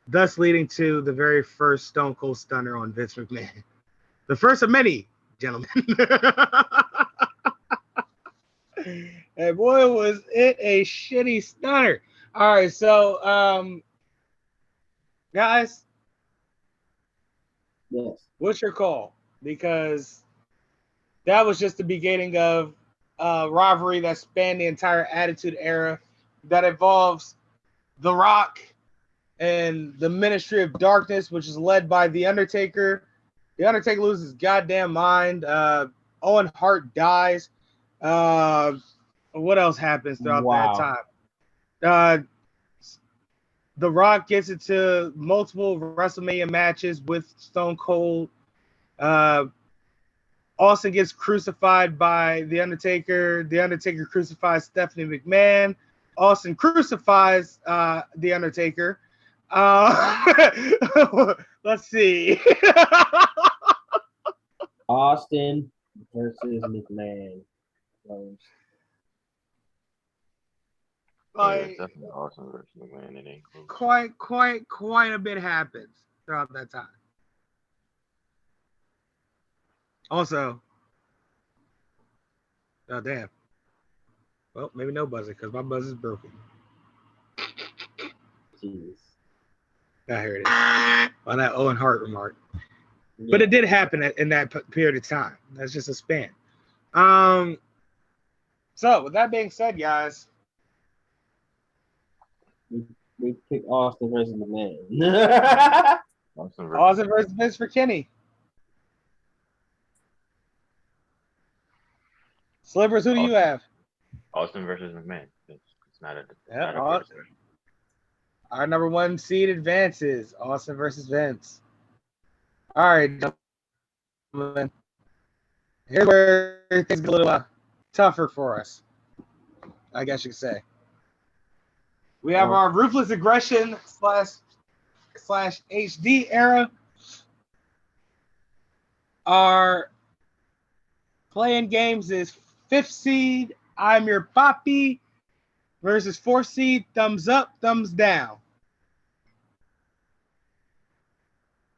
Thus leading to the very first Stone Cold Stunner on Vince McMahon. The first of many, gentlemen. And boy, was it a shitty stunner. All right, so, guys. Yes. What's your call? Because that was just the beginning of rivalry that spanned the entire Attitude Era that involves The Rock and the Ministry of Darkness, which is led by The Undertaker. The Undertaker loses his goddamn mind. Owen Hart dies. What else happens throughout that time? The Rock gets into multiple WrestleMania matches with Stone Cold. Austin gets crucified by The Undertaker. The Undertaker crucifies Stephanie McMahon. Austin crucifies The Undertaker. Let's see. Austin versus McMahon. Like, definitely Austin versus McMahon. It ain't close. Quite a bit happens throughout that time. Also, oh damn. Well, maybe no buzzer because my buzzer's broken. Jeez. I heard it on that Owen Hart remark. Yeah. But it did happen in that period of time. That's just a span. So with that being said, guys, we pick Austin versus McMahon. Austin versus Vince for Kenny. Slippers, who do you have? Austin versus McMahon. It's not a question. Our number 1 seed advances. Austin versus Vince. All right, gentlemen. Here's where things get a little tougher for us, I guess you could say. We have our ruthless aggression / HD era. Our playing games is 5th seed, I'm Your Papi, versus 4th seed, Thumbs Up, Thumbs Down.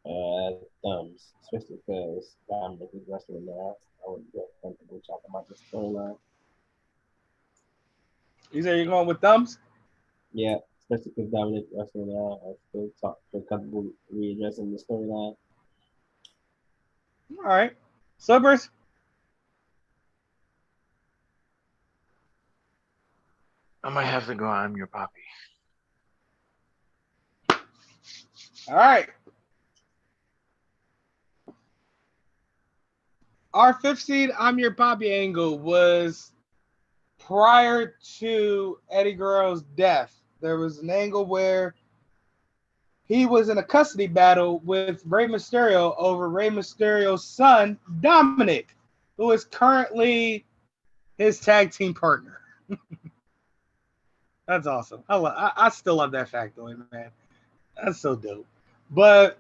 Thumbs, especially because Dominic is wrestling now. I wouldn't feel comfortable talking about this storyline. You say you're going with thumbs? Yeah, especially because Dominic wrestling now. I feel comfortable readdressing the storyline. All right. Slippers? I might have to go. I'm Your Papi. All right. Our 5th seed, I'm Your Papi angle was prior to Eddie Guerrero's death. There was an angle where he was in a custody battle with Rey Mysterio over Rey Mysterio's son, Dominic, who is currently his tag team partner. That's awesome. I still love that factoid, man. That's so dope. But,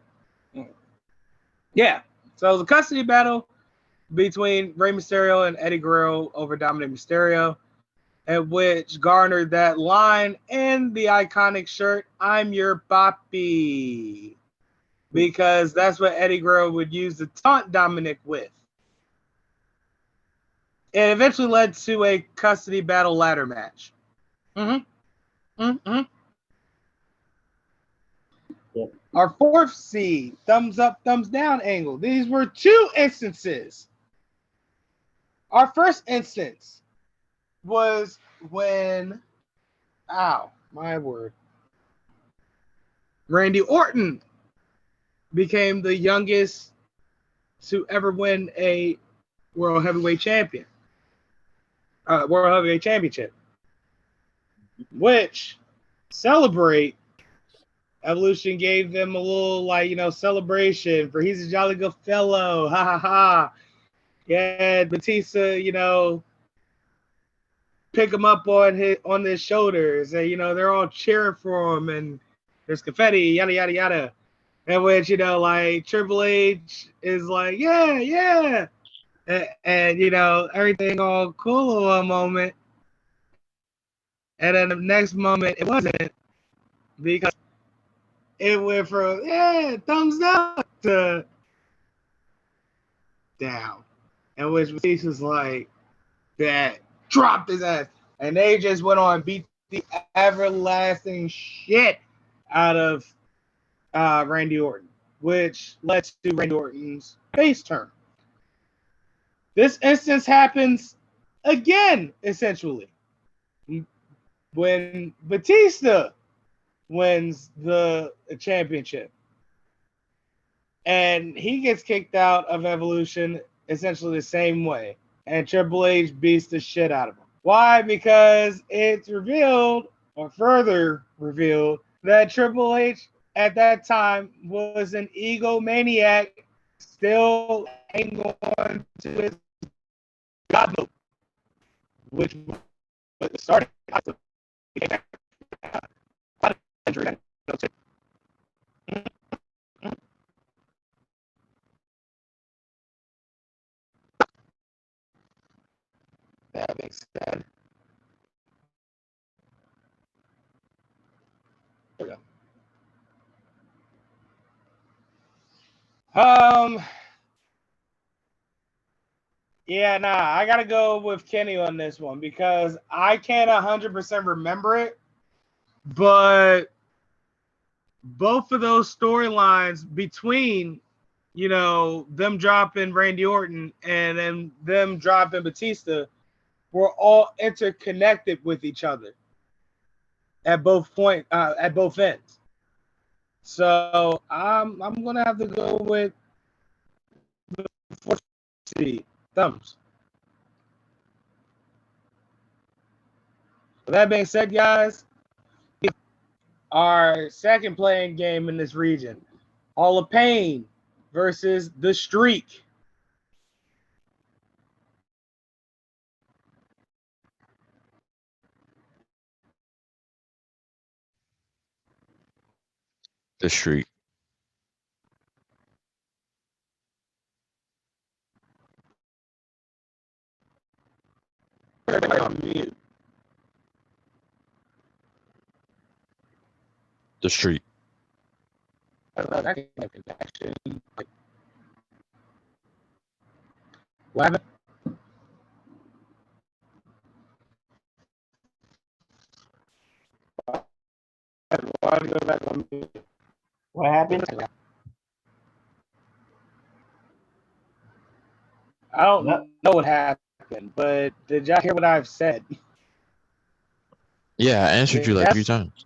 yeah. So it was a custody battle between Rey Mysterio and Eddie Guerrero over Dominic Mysterio, at which garnered that line and the iconic shirt, I'm Your Papi, because that's what Eddie Guerrero would use to taunt Dominic with. It eventually led to a custody battle ladder match. Yep. Our 4th seed, Thumbs Up, Thumbs Down angle. These were 2 instances. Our first instance was when, my word, Randy Orton became the youngest to ever win a World Heavyweight Championship, which Celebrate Evolution gave them a little celebration for he's a jolly good fellow, ha ha ha. Yeah, Batista, pick him up on his shoulders, and they're all cheering for him, and there's confetti, yada yada yada. And which Triple H is like, yeah, and everything all cool a moment, and then the next moment it wasn't, because it went from thumbs up to down, and which Batista's like that dropped his ass, and they just went on and beat the everlasting shit out of Randy Orton, which led to Randy Orton's face turn. This instance happens again, essentially, when Batista wins the championship. And he gets kicked out of Evolution essentially the same way. And Triple H beats the shit out of him. Why? Because it's revealed, or further revealed, that Triple H at that time was an egomaniac, still hanging on to his God mode, which started that makes sense. There we go. Yeah, I gotta go with Kenny on this one because I can't 100% remember it, but both of those storylines between, them dropping Randy Orton and then them dropping Batista were all interconnected with each other at both ends. So I'm gonna have to go with the 4th seed, thumbs. With that being said, guys, our second playing game in this region, Hall of Pain versus The Streak. The Streak. Everybody on mute. The Streak. What happened? Why did you go back on mute? What happened? I don't know what happened, but did y'all hear what I've said? Yeah, I answered you like 3 times.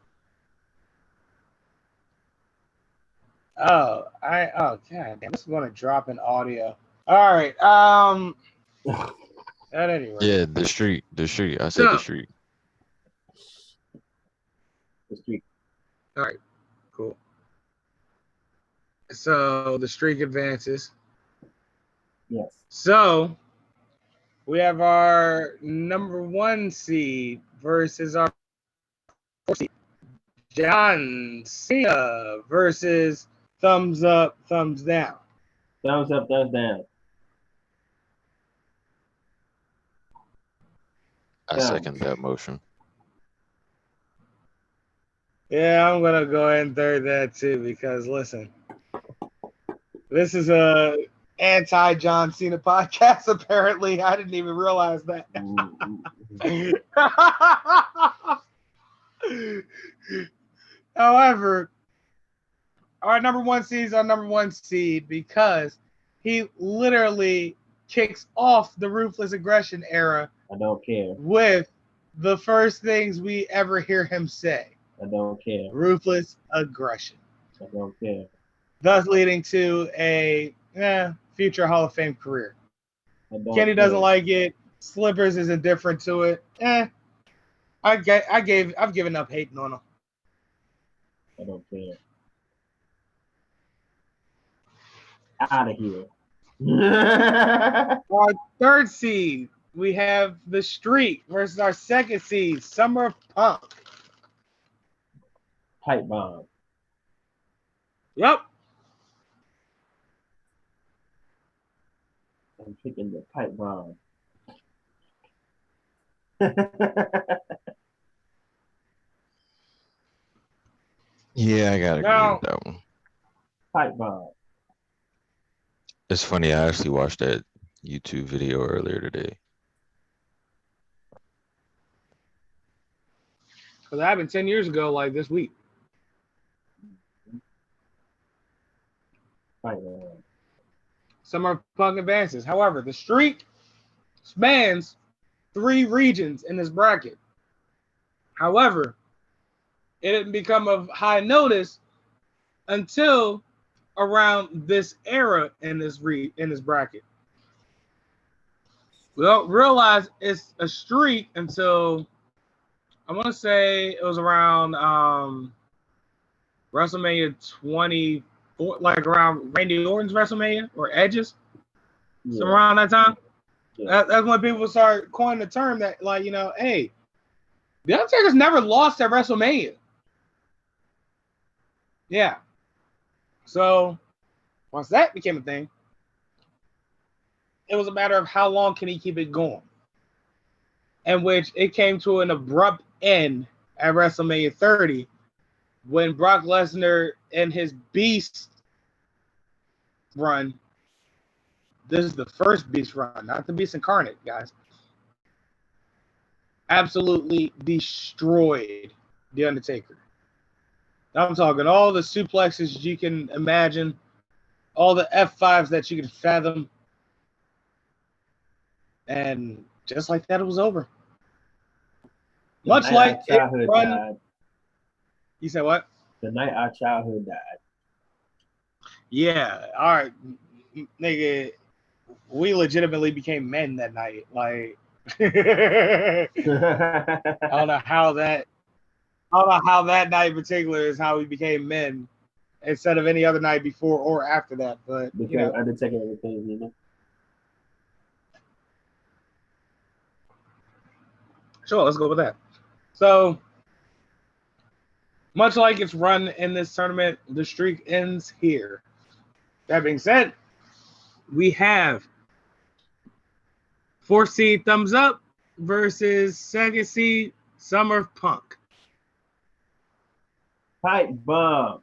Oh, god damn, this is gonna drop in audio. All right. At any rate. Yeah, the Streak. The Streak. I said the Streak. The Streak. All right. Cool. So the Streak advances. Yes. So we have our number 1 seed versus our 4 seed. John Cena versus Thumbs Up, Thumbs Down. Thumbs up, thumbs down. I second that motion. Yeah, I'm gonna go ahead and third that too because listen, this is a anti-John Cena podcast. Apparently, I didn't even realize that. However, our number 1 seed is our number 1 seed because he literally kicks off the ruthless aggression era. I don't care. With the first things we ever hear him say. I don't care. Ruthless aggression. I don't care. Thus leading to a future Hall of Fame career. Kenny doesn't like it. Slippers is indifferent to it. I've given up hating on him. I don't care. Out of here. Our 3rd seed, we have The Streak versus our 2nd seed, Summer of Punk. Pipe bomb. Yep. I'm picking the pipe bomb. Yeah, I gotta agree with that one. Pipe bomb. It's funny, I actually watched that YouTube video earlier today. Because it happened 10 years ago, like this week. Pipe bomb. Summer of Punk advances. However, The Streak spans 3 regions in this bracket. However, it didn't become of high notice until around this era in this bracket. We don't realize it's a streak until I want to say it was around WrestleMania 24, like around Randy Orton's WrestleMania or Edge's, somewhere around that time. Yeah. That's when people start coining the term that, like, you know, hey, the Undertaker's never lost at WrestleMania. Yeah. So once that became a thing, it was a matter of how long can he keep it going. In which it came to an abrupt end at WrestleMania 30 when Brock Lesnar and his Beast run, this is the first Beast run, not the Beast Incarnate, guys, absolutely destroyed The Undertaker. I'm talking all the suplexes you can imagine, all the F5s that you can fathom, and just like that, it was over. Much like childhood died. You said what? The night our childhood died. Yeah. All right, nigga. We legitimately became men that night. Like, I don't know how that. I don't know how that night in particular is how we became men instead of any other night before or after that. But because Undertaker was things. Sure, let's go with that. So, much like its run in this tournament, the streak ends here. That being said, we have 4th seed Thumbs Up versus 2nd seed Summer Punk. Pipe bomb.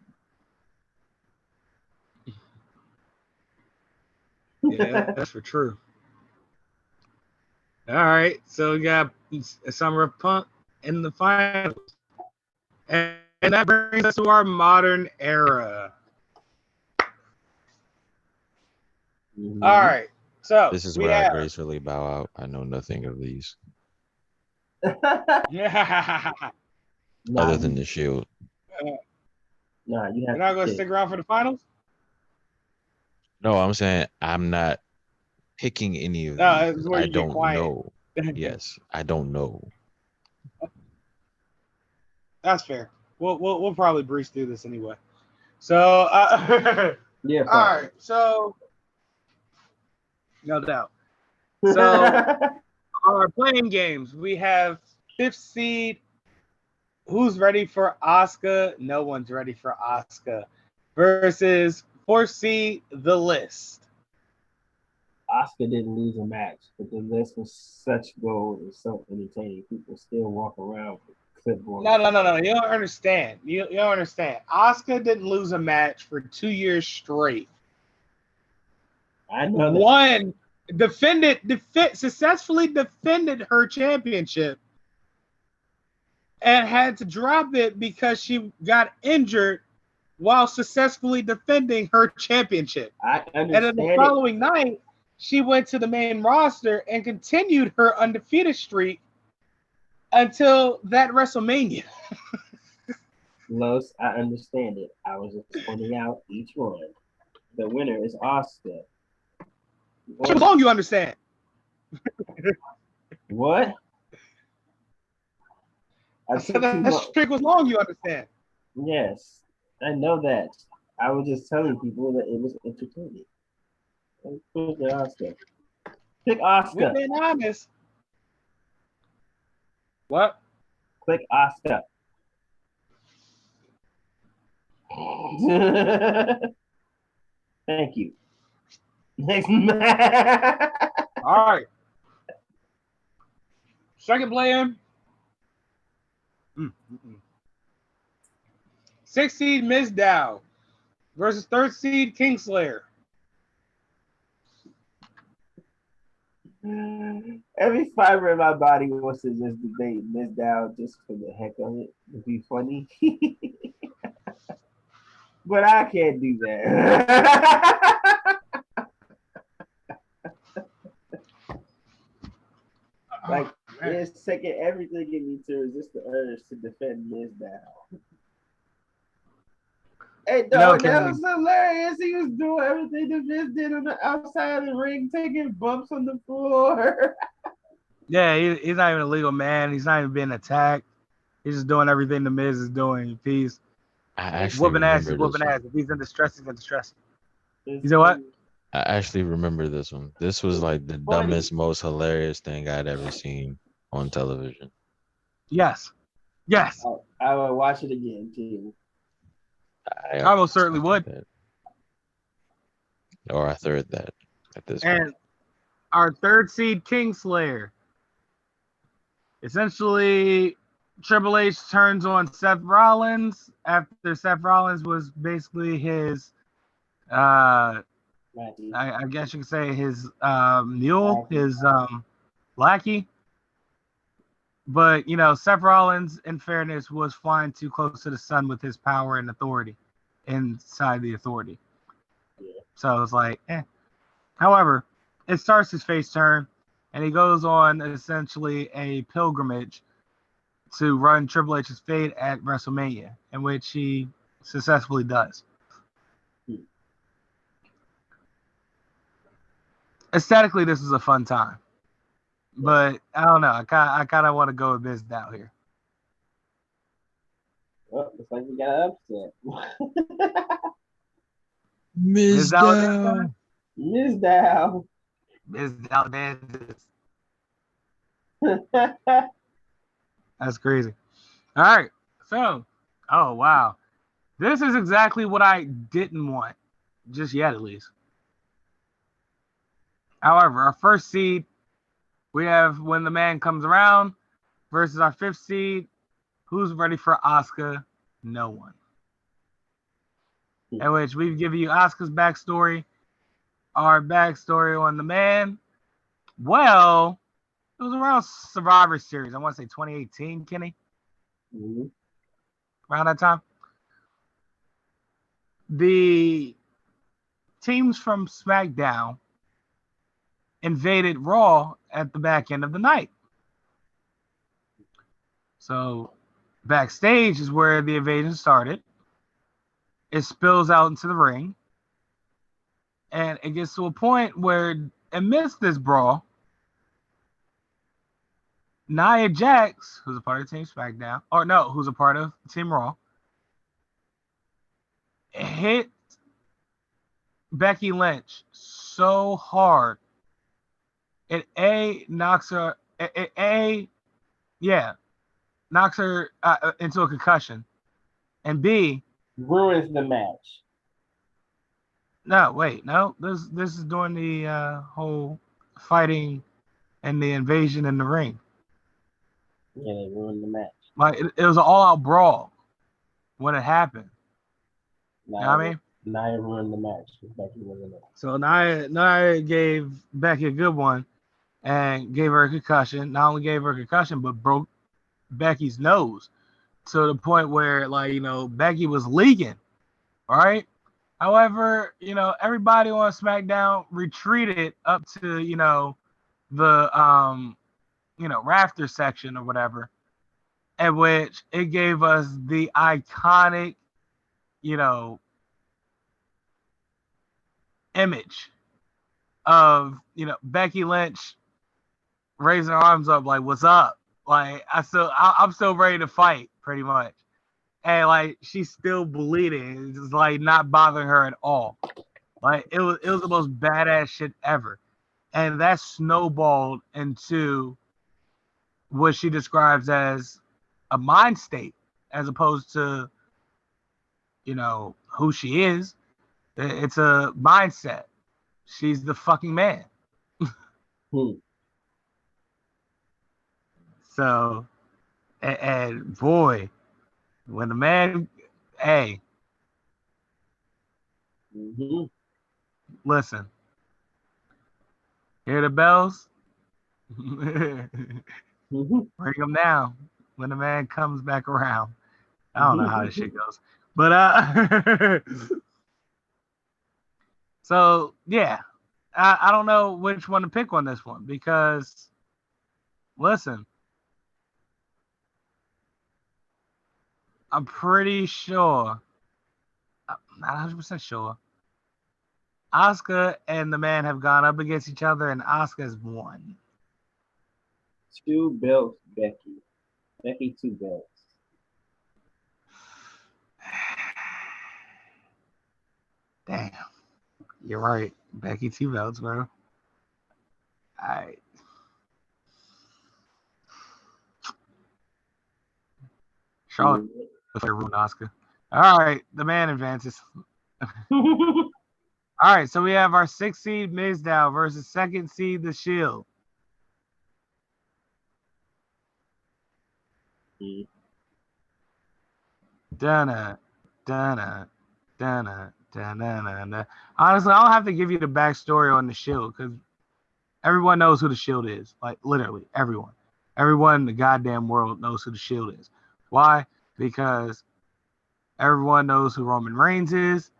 Yeah, that's for true. All right, so we got Summer Punk in the finals. And that brings us to our modern era. Mm-hmm. All right, so this is where I gracefully bow out. I know nothing of these. Other than the Shield. Nah, you have You're not going to stick around for the finals? No, I'm saying I'm not picking any of these. I don't know. Yes, I don't know. That's fair. We'll probably breeze through this anyway. So yeah. All right. So no doubt. So our playing games, we have 5th seed. Who's ready for Asuka? No one's ready for Asuka. Versus 4th seed, The List. Asuka didn't lose a match, but The List was such gold and so entertaining. People still walk around with clipboard. No. You don't understand. You don't understand. Asuka didn't lose a match for 2 years straight. I know that. One successfully defended her championship and had to drop it because she got injured while successfully defending her championship. I understand. And then the following night, she went to the main roster and continued her undefeated streak until that WrestleMania. Los, I understand it. I was just pointing out each one. The winner is Asuka. Too long, you understand. What? I said that streak was long, you understand. Yes, I know that. I was just telling people that it was entertaining. Pick Asuka. Pick Asuka. We're being honest. What? Click Asuka. Thank you. Next match. All right. Second play-in. 6th seed Miss Dow versus 3rd seed Kingslayer. Every fiber in my body wants to just debate Miss Dow just for the heck of it, to be funny. But I can't do that. Like, it's taking everything in me to resist the urge to defend Miz Dow. Hey, dog, that was hilarious. He was doing everything that Miz did on the outside of the ring, taking bumps on the floor. Yeah, he's not even a legal man. He's not even being attacked. He's just doing everything the Miz is doing. He's whooping ass. If he's in distress, he's in distress. You know what? I actually remember this one. This was like the dumbest, most hilarious thing I'd ever seen on television. Yes. I would watch it again too. I most certainly would. That. Or I third that at this point. And our 3rd seed Kingslayer. Essentially, Triple H turns on Seth Rollins after Seth Rollins was basically his I guess you could say his mule, his lackey. But, Seth Rollins, in fairness, was flying too close to the sun with his power and authority inside the authority. Yeah. So it's like, However, it starts his face turn, and he goes on essentially a pilgrimage to run Triple H's fate at WrestleMania, in which he successfully does. Aesthetically, this is a fun time. But I don't know. I kind of want to go with Mizdow here. Well, looks like we got upset. Mizdow. Mizdow. Mizdow dances. That's crazy. All right. So, oh wow, this is exactly what I didn't want, just yet at least. However, our first seed, we have When the Man Comes Around versus our fifth seed, Who's Ready for Asuka? No one. In which we've given you Asuka's backstory, our backstory on the man. Well, it was around Survivor Series. I want to say 2018, Kenny. Mm-hmm. Around that time. The teams from SmackDown invaded Raw at the back end of the night. So backstage is where the invasion started. It spills out into the ring. And it gets to a point where amidst this brawl, Nia Jax, who's a part of Team SmackDown, or no, who's a part of Team Raw, hit Becky Lynch so hard. It knocks her knocks her into a concussion, and B ruins the match. No, wait, no. This is during the whole fighting and the invasion in the ring. Yeah, they ruined the match. Like it was an all-out brawl when it happened. You know what I mean? Nia ruined the match. Becky wasn't it. So Nia gave Becky a good one and gave her a concussion. Not only gave her a concussion, but broke Becky's nose to the point where, like, you know, Becky was leaking. All right. However, you know, everybody on SmackDown retreated up to, you know, the rafter section or whatever, at which it gave us the iconic, you know, image of, you know, Becky Lynch raising her arms up like, "What's up?" Like I'm still ready to fight, pretty much. And like she's still bleeding. It's just like not bothering her at all. Like it was the most badass shit ever. And that snowballed into what she describes as a mind state, as opposed to, you know, who she is. It's a mindset. She's the fucking man. So, and boy, when the man, hey, listen, hear the bells? Ring them now when the man comes back around. I don't know how this shit goes. But, so, yeah, I don't know which one to pick on this one because, listen, I'm pretty sure, I'm not 100% sure, Asuka and the man have gone up against each other, and Asuka's won. 2 belts, Becky. Becky, 2 belts. Damn. You're right. Becky, 2 belts, bro. All right. Charlotte ruined Asuka. All right. The man advances. All right. So we have our 6th seed, Mizdow, versus 2nd seed, The Shield. Donna. Honestly, I don't have to give you the backstory on the Shield because everyone knows who the Shield is. Like literally everyone. Everyone in the goddamn world knows who the Shield is. Why? Because everyone knows who Roman Reigns is.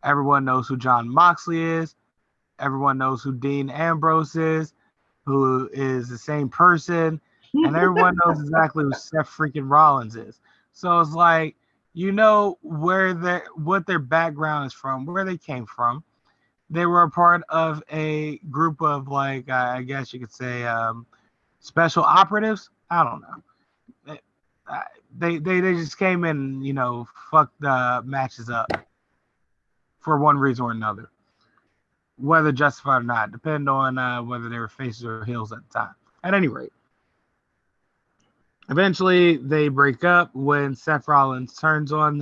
Everyone knows who Jon Moxley is. Everyone knows who Dean Ambrose is, who is the same person. And everyone knows exactly who Seth freaking Rollins is. So it's like, you know what their background is from, where they came from. They were a part of a group of, like, I guess you could say, special operatives. I don't know. They just came in, fucked the matches up for one reason or another, whether justified or not, depending on whether they were faces or heels at the time. At any rate, eventually they break up when Seth Rollins turns on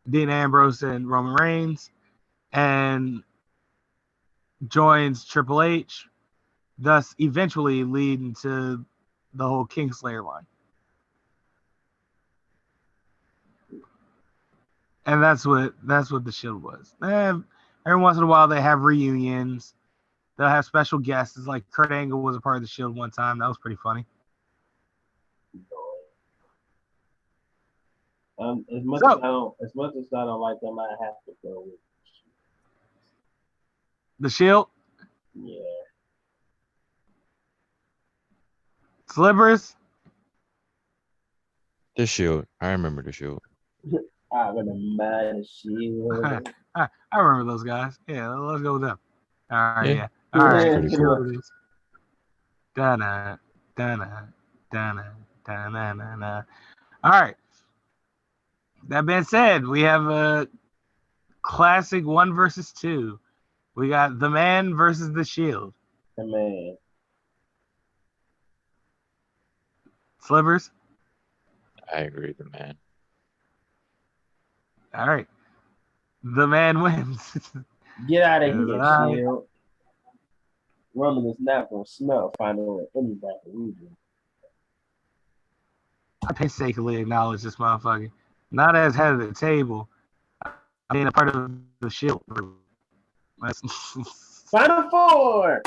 Dean Ambrose and Roman Reigns and joins Triple H, thus eventually leading to the whole Kingslayer line. And that's what the Shield was. Every once in a while they have reunions. They'll have special guests. Like Kurt Angle was a part of the Shield one time. That was pretty funny. As much as I don't like them, I have to go with the Shield. Yeah. Slivers. The Shield. I remember the Shield. I remember the Shield. I remember those guys. Yeah, let's go with them. All right, yeah. All right. Pretty cool. Dana, dana, dana, dana, dana. All right. That being said, we have a classic 1 versus 2. We got the Man versus the Shield. The Man. Slivers. I agree, the Man. All right. The Man wins. Get out of here, Shield. Roman is not going to smell final at anybody. I painstakingly acknowledge this motherfucker. Not as head of the table. I mean, a part of the Shield group. Final 4!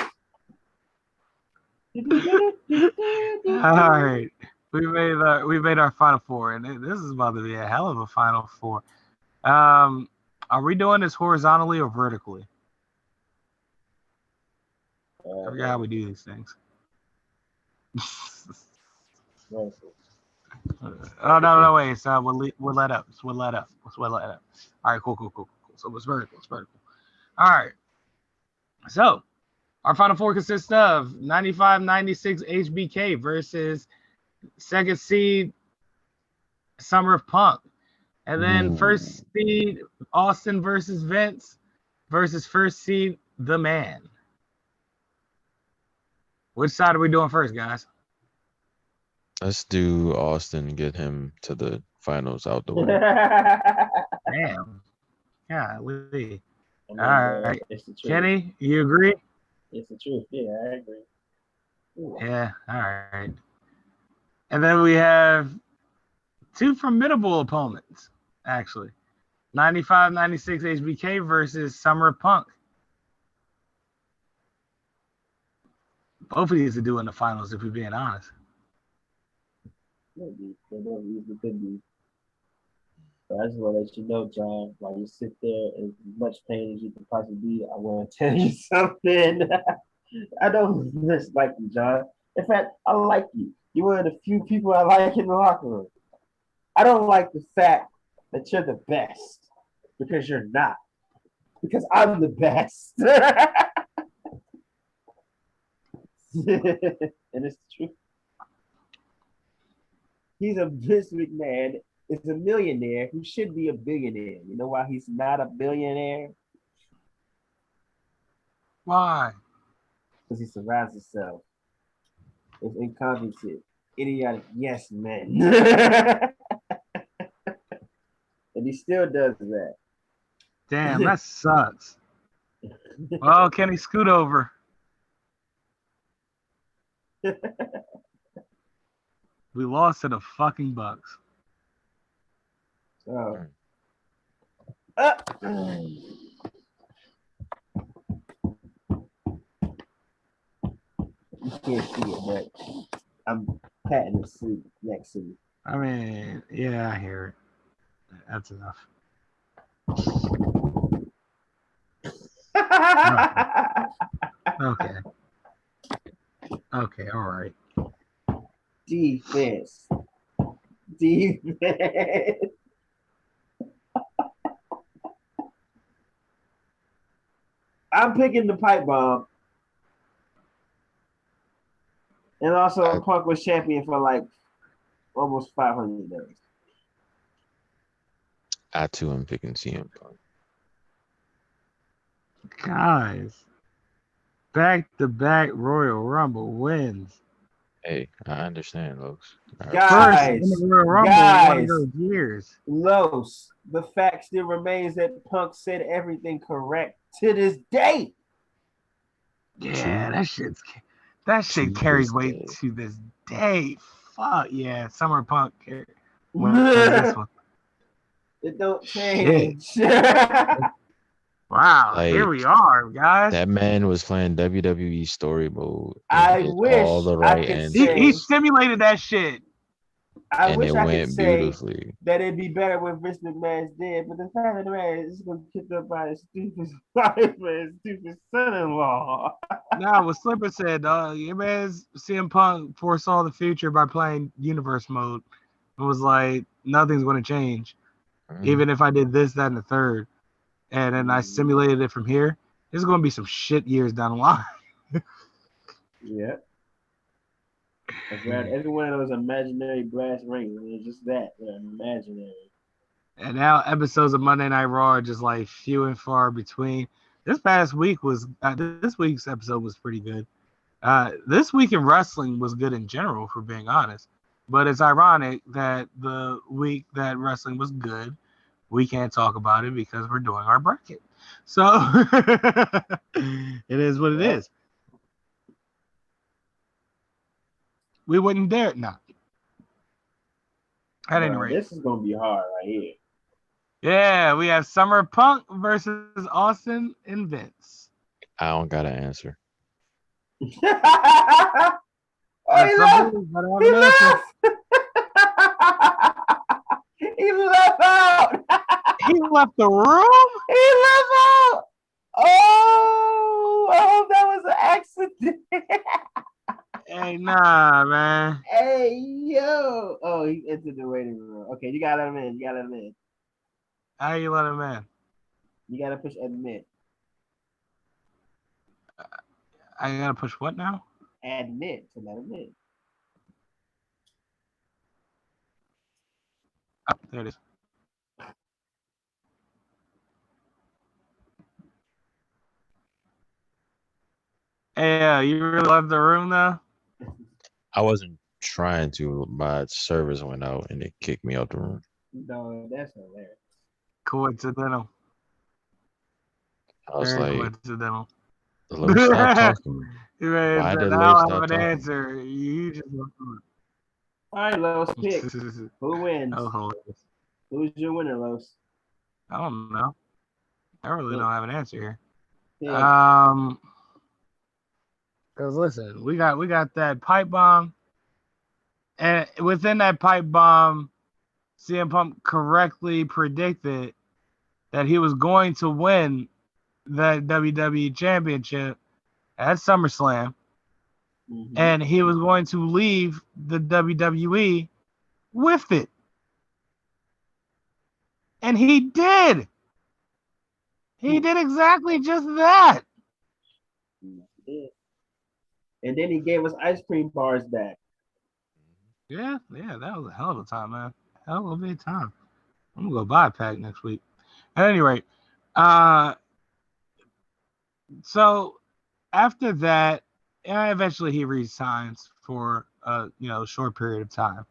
All right. We made our Final 4, and this is about to be a hell of a Final 4. Are we doing this horizontally or vertically? I forgot how we do these things. Oh no, wait. So we'll let up. We'll let up. All right, cool. So it's vertical. All right. So our Final 4 consists of 95-96 HBK versus second seed Summer of Punk. And then first seed Austin versus Vince versus first seed The Man. Which side are we doing first, guys? Let's do Austin and get him to the finals out the way. Damn. Yeah, Lee. All right. Kenny, you agree? It's the truth. Yeah, I agree. Ooh. Yeah, all right. And then we have 2 formidable opponents, actually. 95-96 HBK versus Summer of Punk. Both of these are doing the finals, if we're being honest. Maybe. They don't usually could be. But I just want to let you know, John, while you sit there in as much pain as you can possibly be, I want to tell you something. I don't dislike you, John. In fact, I like you. You're one of the few people I like in the locker room. I don't like the fact that you're the best because you're not. Because I'm the best. And it's true. He's a Vince McMahon is a millionaire who should be a billionaire. You know why he's not a billionaire? Why? Because he surrounds himself with incompetent, idiotic yes men. And he still does that. Damn, that sucks. Well, can he scoot over? We lost to the fucking Bucks. So, you can't see it, but I'm patting the seat next to me. I mean, yeah, I hear it. That's enough. Okay. Okay, all right. Defense. I'm picking the pipe bomb. And also, Punk was champion for like almost 500 days. I too am picking CM Punk. Guys, back-to-back Royal Rumble wins. Hey, I understand, Los. First in the Royal Rumble in one of those years. Los, the fact still remains that Punk said everything correct to this day. Yeah, that shit carries weight to this day. Fuck yeah, Summer Punk wins this one. It don't change. Wow, like, here we are, guys. That man was playing WWE story mode. I wish all the right he simulated that shit. I wish I could say beautifully that it'd be better when Vince McMahon's dead, but the fact of the matter is gonna get kicked up by his stupid wife and his stupid son-in-law. Nah, what Slipper said, your man's CM Punk foresaw the future by playing universe mode. It was like nothing's gonna change. Even if I did this, that, and the third. And then I simulated it from here. There's going to be some shit years down the line. Yeah. I've read every one of those imaginary brass rings. It's just that. They're imaginary. And now episodes of Monday Night Raw are just like few and far between. This past week was, this week's episode was pretty good. This week in wrestling was good in general, for being honest. But it's ironic that the week that wrestling was good, we can't talk about it because we're doing our bracket. So it is what it is. We wouldn't dare it now. At any rate. This is going to be hard right here. Yeah, we have Summer Punk versus Austin and Vince. I don't got an answer. He left! He left out! He left the room? He left out! Oh, I hope that was an accident. Hey, nah, man. Hey, yo. Oh, he entered the waiting room. Okay, you gotta let him in. How you let him in? You gotta push admit. I gotta push what now? Admit to let him in. Oh, there it is. Hey, you really left the room though? I wasn't trying to. My service went out and it kicked me out the room. No, that's hilarious. Coincidental. I was Very like, coincidental. Los, stop talking. Why did Los stop talking? Answer. You just all right, Los, pick. Who wins? Oh, hilarious. Who's your winner, Los? I don't know. I really don't have an answer here. Yeah. Because listen, we got that pipe bomb, and within that pipe bomb, CM Punk correctly predicted that he was going to win that WWE Championship at SummerSlam, and he was going to leave the WWE with it. And he did. He did exactly just that. And then he gave us ice cream bars back. Yeah, that was a hell of a time, man. Hell of a time. I'm gonna go buy a pack next week. At any rate, so after that, eventually he resigns for a short period of time,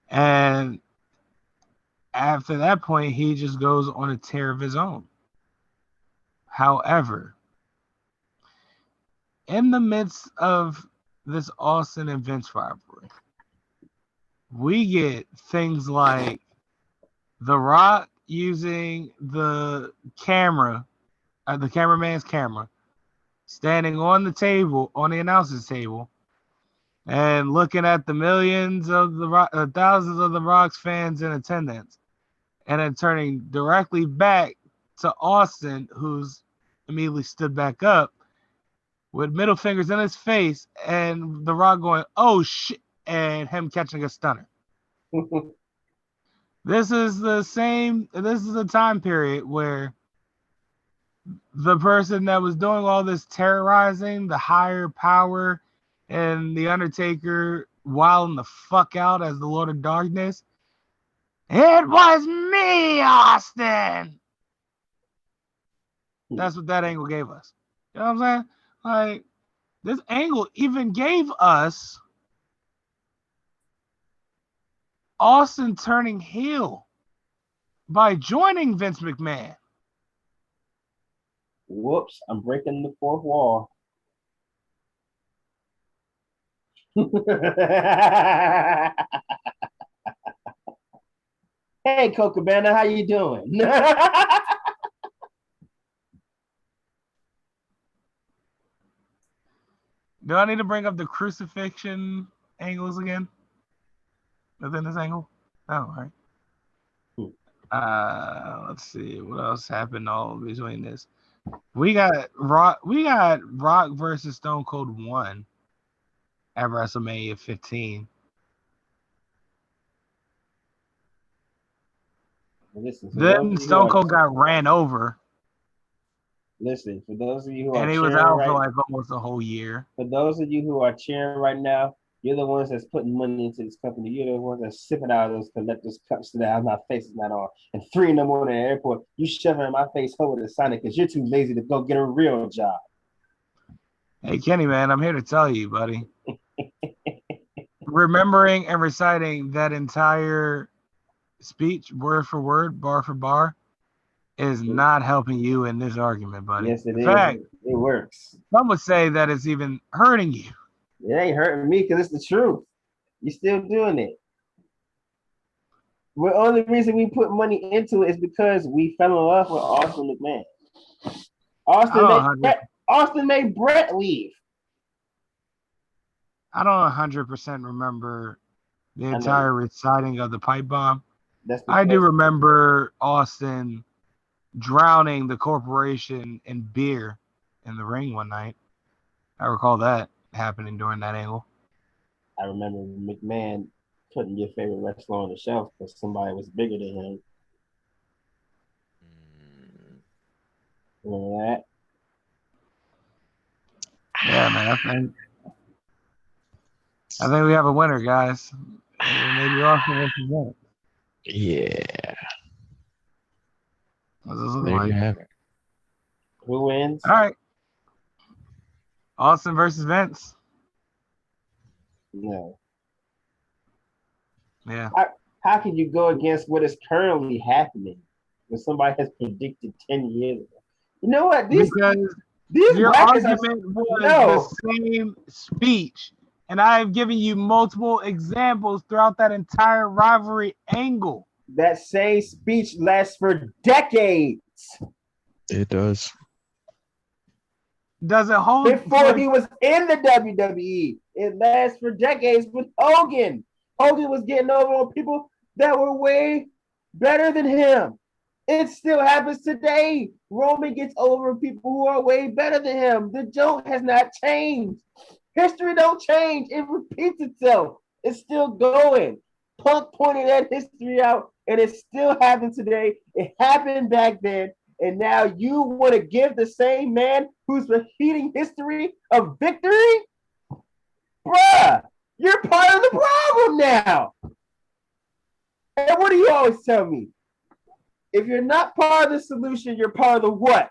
and after that point, he just goes on a tear of his own. However, in the midst of this Austin and Vince rivalry, we get things like The Rock using the camera, the cameraman's camera, standing on the table, on the announcer's table, and looking at the millions of thousands of The Rock's fans in attendance, and then turning directly back to Austin, who's immediately stood back up with middle fingers in his face, and The Rock going, "Oh shit," and him catching a stunner. This is the time period where the person that was doing all this terrorizing, the higher power and The Undertaker wilding the fuck out as the Lord of Darkness. It was me, Austin. That's what that angle gave us. You know what I'm saying? Like, this angle even gave us Austin turning heel by joining Vince McMahon. Whoops, I'm breaking the fourth wall. Hey, Cocabana, how you doing? Do I need to bring up the crucifixion angles again? Within this angle? Oh, all right. Let's see what else happened all between this. We got Rock versus Stone Cold 1 at WrestleMania 15. Listen, then Stone Cold got ran over. Listen, for those of you who and he was out for like almost a whole year. For those of you who are cheering right now, you're the ones that's putting money into this company. You're the ones that's sipping out of those collector's cups so that my face is not on. And 3 in the morning at the airport, you shoving in my face over the Sonic because you're too lazy to go get a real job. Hey, Kenny, man, I'm here to tell you, buddy. Remembering and reciting that entire speech, word for word, bar for bar, is not helping you in this argument, buddy. Yes, it in is. Fact, it works. Some would say that it's even hurting you. It ain't hurting me because it's the truth. You're still doing it. The only reason we put money into it is because we fell in love with Austin McMahon. Austin made Brett leave. I don't 100% remember the entire reciting of the pipe bomb. I do remember Austin drowning the corporation in beer in the ring one night. I recall that happening during that angle. I remember McMahon putting your favorite wrestler on the shelf because somebody was bigger than him. Remember that? Yeah, man. I think we have a winner, guys. Maybe Austin wins the game. Yeah. There you have it. Who wins? All right. Austin versus Vince. No. Yeah. How can you go against what is currently happening when somebody has predicted 10 years ago? You know what? These your argument was the same speech, and I have given you multiple examples throughout that entire rivalry angle. That same speech lasts for decades. It does. Does it hold before he was in the WWE? It lasts for decades with Hogan. Hogan was getting over on people that were way better than him. It still happens today. Roman gets over people who are way better than him. The joke has not changed. History don't change. It repeats itself. It's still going. Punk pointed that history out, and it still happens today. It happened back then, and now you want to give the same man who's repeating history a victory? Bruh, you're part of the problem now. And what do you always tell me? If you're not part of the solution, you're part of the what?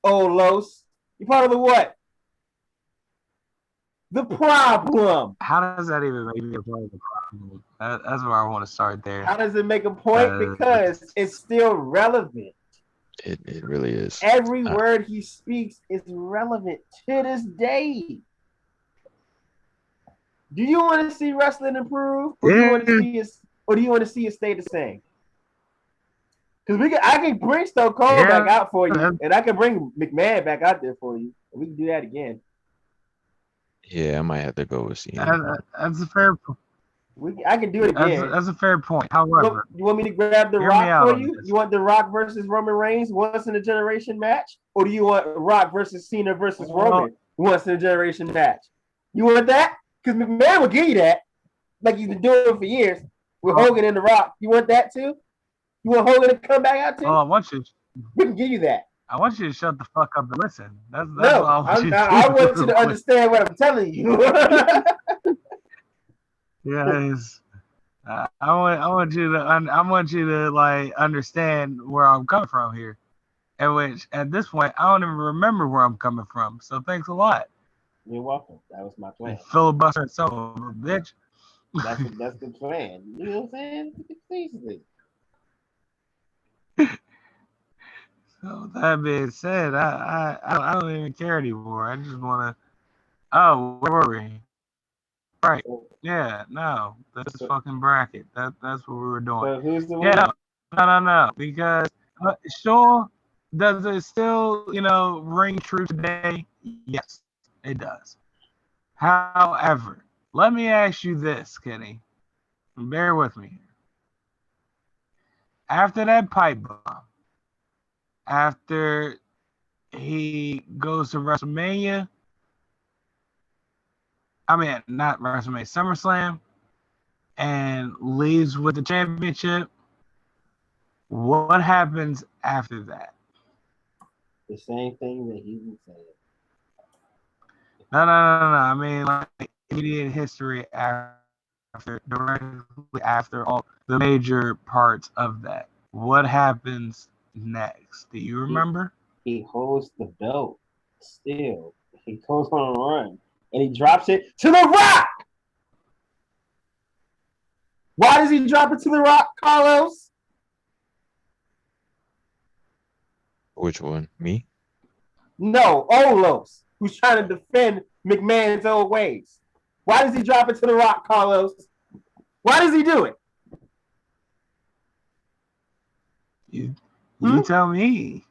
Oh, Los. You're part of the what? The problem. How does that even make me a part of the problem? That's where I want to start there. How does it make a point? Because it's still relevant. It really is. Every word he speaks is relevant to this day. Do you want to see wrestling improve, or do you want to see it stay the same? Because I can bring Stone Cold back out for you, and I can bring McMahon back out there for you, and we can do that again. Yeah, I might have to go with CM. That's a fair point. I can do it again. That's a fair point. However, you want me to grab The Rock for you? You want The Rock versus Roman Reigns once in a generation match? Or do you want Rock versus Cena versus Roman once in a generation match? You want that? Because McMahon will give you that, like he's been doing for years with Hogan and The Rock. You want that too? You want Hogan to come back out too? I want you. We can give you that. I want you to shut the fuck up and listen. That's No, all I want you to do. I want you to understand what I'm telling you. Yes. I want you to like understand where I'm coming from here. At this point I don't even remember where I'm coming from. So thanks a lot. You're welcome. That was my plan. Filibuster son of a bitch. That's the plan. You know what I'm saying? Seriously. So that being said, I don't even care anymore. I just want to. Oh, where were we? Right. Yeah. No, this is fucking bracket. That's what we were doing. So who's the winner? Yeah, no. Because sure, does it still ring true today? Yes, it does. However, let me ask you this, Kenny. Bear with me. After that pipe bomb, after he goes to WrestleMania. I mean, not WrestleMania, SummerSlam, and leaves with the championship. What happens after that? The same thing that he was saying. No. I mean, like immediate history directly after all the major parts of that. What happens next? Do you remember? He holds the belt still. He goes on a run and he drops it to The Rock. Why does he drop it to The Rock, Carlos? Which one? Me? No, Olos, who's trying to defend McMahon's old ways. Why does he drop it to The Rock, Carlos? Why does he do it? You tell me.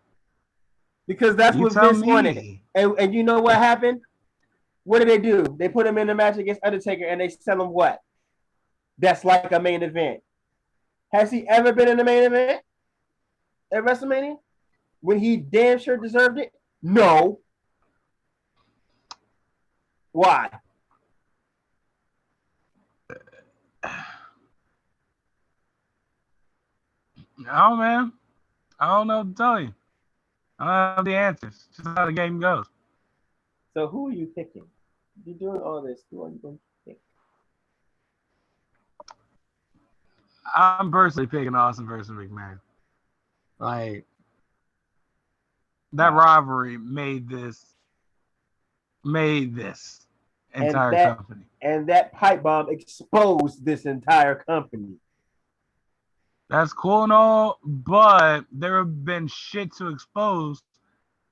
Because that's what Vince wanted. And you know what happened? What do? They put him in the match against Undertaker and they sell him what? That's like a main event. Has he ever been in a main event at WrestleMania? When he damn sure deserved it? No. Why? Oh man, I don't know what to tell you. I don't have the answers. Just how the game goes. So who are you picking? You're doing all this. Who are you going to pick? I'm personally picking Austin versus McMahon. Like that rivalry made this entire company. And that pipe bomb exposed this entire company. That's cool and all, but there have been shit to expose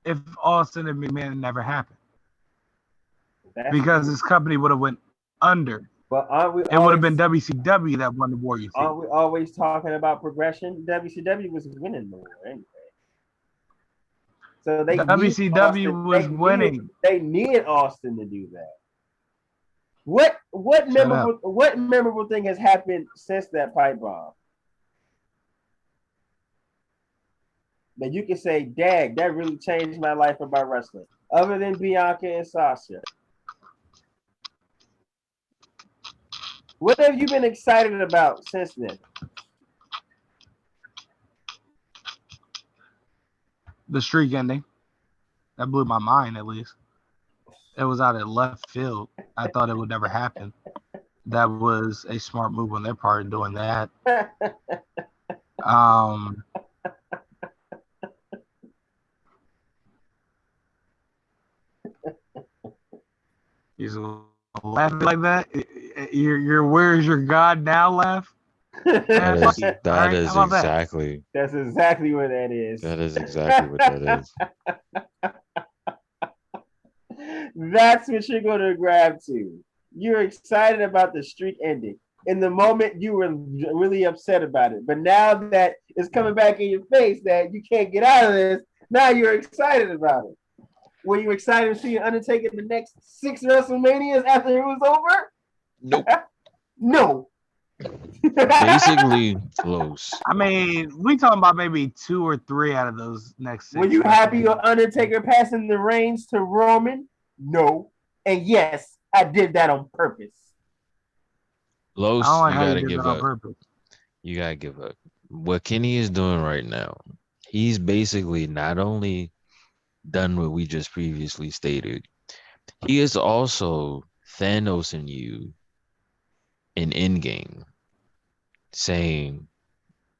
if Austin and McMahon never happened. Because this company would have went under. But it would have been WCW that won the Warriors. Aren't we always talking about progression? WCW was winning more anyway. So WCW was winning. They needed Austin to do that. What memorable thing has happened since that pipe bomb? That you can say, "Dag, that really changed my life about wrestling." Other than Bianca and Sasha, what have you been excited about since then? The streak ending. That blew my mind, at least. It was out of left field. I thought it would never happen. That was a smart move on their part in doing that. He's laughing like that. Your "Where's Your God Now" laugh. That's exactly what that is. That is exactly what that is. That's what you're going to grab to. You're excited about the streak ending. In the moment, you were really upset about it. But now that it's coming back in your face that you can't get out of this, now you're excited about it. Were you excited to see Undertaker the next 6 WrestleManias after it was over? Nope. No. Basically close. I mean, we talking about maybe 2 or 3 out of those next 6. Were you happy with Undertaker passing the reins to Roman? No. And yes, I did that on purpose. Los, you gotta give up. You gotta give up. What Kenny is doing right now, he's basically not only done what we just previously stated, he is also Thanos-ing you in Endgame, saying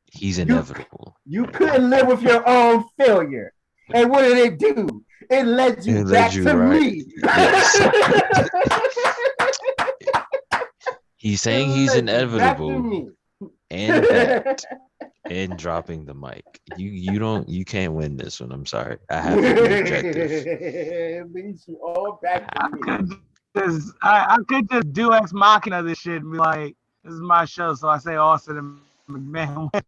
he's inevitable. You couldn't live with your own failure. And what did it do? It led you back to right. me. Yes. He's saying he's inevitable and that and dropping the mic. You can't win this one. I'm sorry. I have to be objective. It leads you all back to me. I could just do Ex Machina this shit and be like, this is my show, so I say Austin and McMahon wins.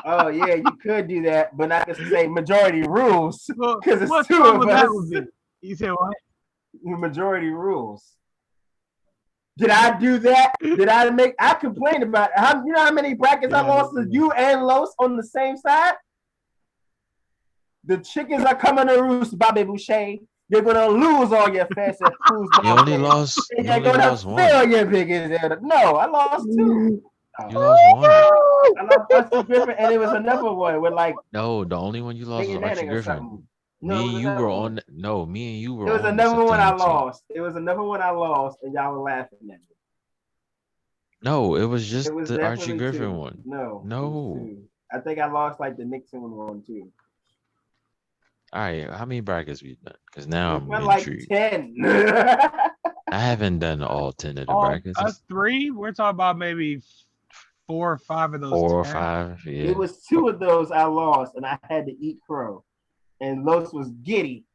Oh yeah, you could do that, but not to say majority rules because it's two of us. You said what? Majority rules. Did I do that? Did I make? I complained about it. You know how many brackets I lost to you and Los on the same side? The chickens are coming to roost, Bobby Boucher. You're gonna lose all your fancy foods. You only lost. You only lost one. Your biggest. No, I lost two. You lost one. I lost Archie Griffin, and it was another one with like. No, the only one you lost was Archie Griffin. No, me and you were on. No, me and you were. It was another one I lost. It was another one I lost, and y'all were laughing at me. No, it was just the Archie Griffin one. No. I think I lost like the Nixon one too. All right, how many brackets we done? Because now I'm Like intrigued. 10. I haven't done all 10 of the brackets. Us three? We're talking about maybe 4 or 5 of those. 4 or 5, yeah. It was 2 of those I lost, and I had to eat crow. And Los was giddy.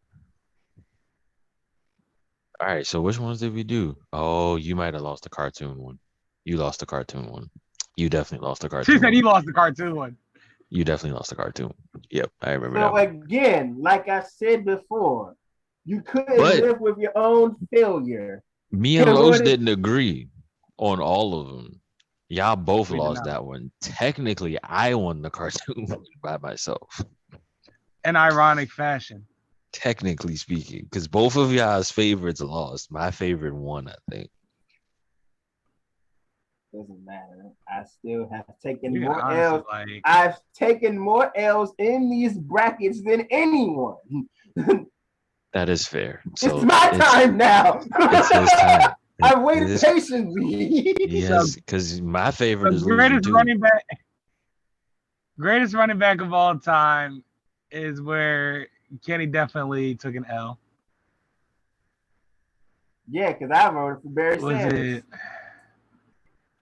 All right, so which ones did we do? Oh, you might have lost the cartoon one. You lost the cartoon one. You definitely lost the cartoon. She said he lost the cartoon one. You definitely lost the cartoon. Yep, I remember that. So again, like I said before, you couldn't live with your own failure. Me and Los didn't agree on all of them. Y'all both lost that one. Technically, I won the cartoon by myself. In ironic fashion. Technically speaking, because both of y'all's favorites lost. My favorite won, I think. Doesn't matter. I still have taken more L's. I've taken more L's in these brackets than anyone. That is fair. So it's my time now. It's his time. I've waited patiently. Yes, because my favorite is greatest running back. Greatest running back of all time is where Kenny definitely took an L. Yeah, because I voted for Barry Sanders.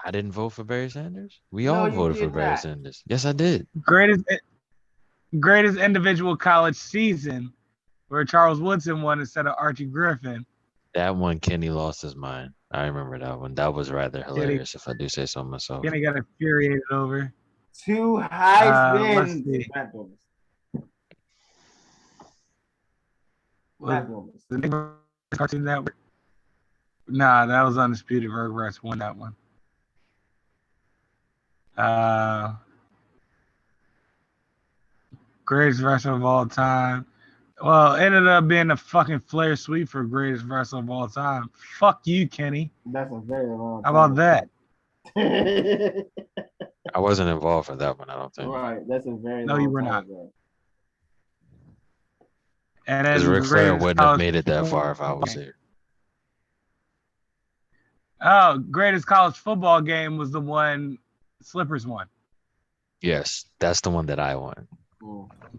I didn't vote for Barry Sanders. We all voted for Barry Sanders. Yes, I did. Greatest individual college season, where Charles Woodson won instead of Archie Griffin. That one, Kenny lost his mind. I remember that one. That was rather hilarious, if I do say so myself. Kenny got infuriated over. 2 Heisman. The Cartoon Network. Nah, that was Undisputed. Rugrats won that one. Greatest wrestler of all time. Well, it ended up being a fucking Flair sweep for greatest wrestler of all time. Fuck you, Kenny. That's a very long time. How about that? I wasn't involved for that one, I don't think. Right, that's a very no, long you were time not. ago. And because Ric Flair wouldn't have made it that far if I was there. Oh, greatest college football game was the one Slippers won. Yes, that's the one that I won.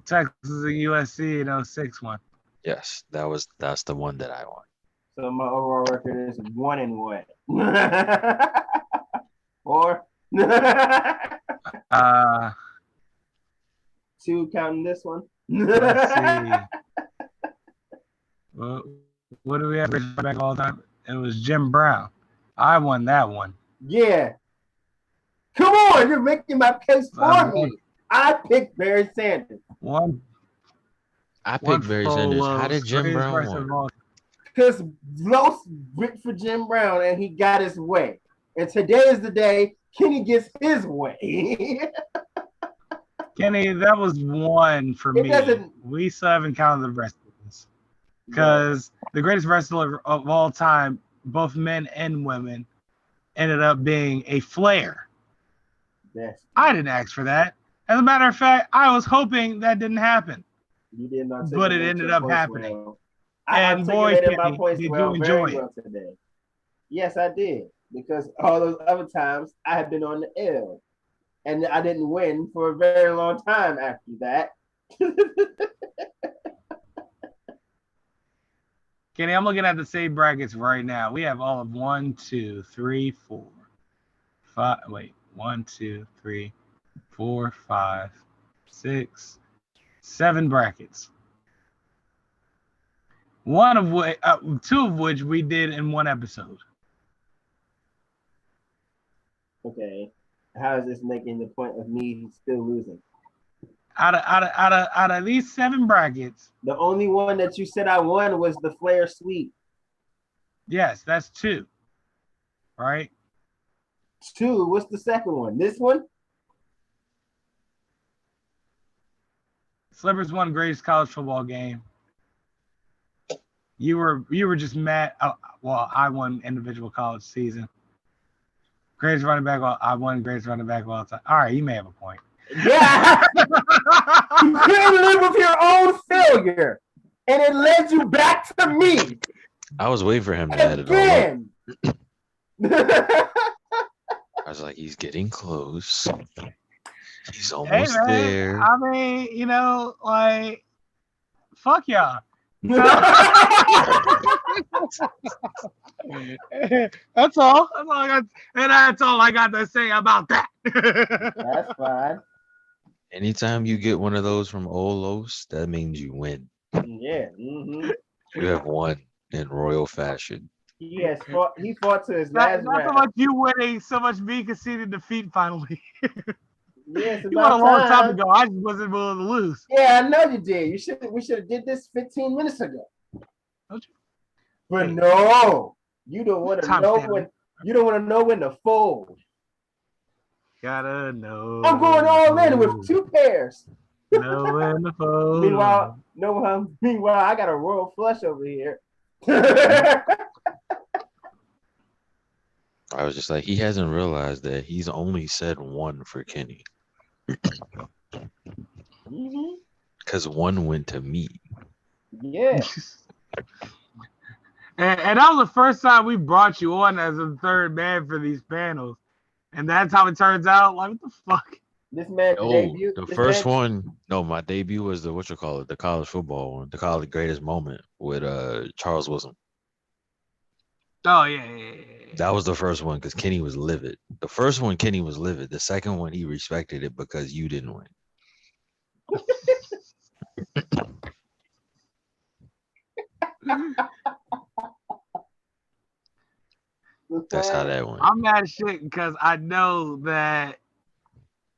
Texas and USC in 06 one. Yes, that's the one that I won. So my overall record is 1 and what? 4? 2 counting this one. Let's see. Well, what do we have back all the time? It was Jim Brown. I won that one. Yeah. Come on, you're making my case for me. I picked Barry Sanders. I picked Barry Sanders. How did Jim Brown win? Because Los went for Jim Brown and he got his way. And today is the day Kenny gets his way. Kenny, that was one for me. We still haven't counted the rest of this. Because the greatest wrestler of all time, both men and women, ended up being a Flair. Yes. I didn't ask for that. As a matter of fact, I was hoping that didn't happen. You didn't articulate but it ended up points happening. well. I And boy, articulated my Kenny, points did well, you very enjoy it? well today. Yes, I did. Because all those other times I had been on the L. And I didn't win for a very long time after that. Kenny, I'm looking at the same brackets right now. We have all of 1, 2, 3, 4, 5. Wait, 1, 2, 3, 4, 5, 6, 7 brackets. One of which, 2 of which we did in one episode. Okay. How is this making the point of me still losing? Out of these 7 brackets. The only one that you said I won was the Flair Sweep. Yes, that's 2. Right? 2. What's the second one? This one? Slippers won greatest college football game. You were just mad. Well, I won individual college season. Greatest running back. I won greatest running back of all time. All right, you may have a point. Yeah. You couldn't live with your own failure, and it led you back to me. I was waiting for him to add it all up. I was like, he's getting close. He's almost there. I mean, like, fuck y'all. That's all. That's all I got, and that's all I got to say about that. That's fine. Anytime you get one of those from Olos, that means you win. Yeah. Mm-hmm. You have won in royal fashion. He fought to his last Not so much you winning, so much me conceding defeat finally. Yes, you won a long time ago. I just wasn't willing to lose. Yeah, I know you did. We should have did this 15 minutes ago. Don't you? But no, you don't want to know when. You don't want to know when to fold. Gotta know. I'm going all in with 2 pairs. Know when to fold. Meanwhile, I got a royal flush over here. I was just like, he hasn't realized that he's only said 1 for Kenny. Because 1 went to me. Yeah. And that was the first time we brought you on as a third man for these panels. And that's how it turns out. Like, what the fuck? This man debut. The first one, my debut was the college football one, the college greatest moment with Charles Wilson. Oh, yeah. That was the first one because Kenny was livid. The first one, Kenny was livid. The second one, he respected it because you didn't win. That's how that went. I'm mad as shit because I know that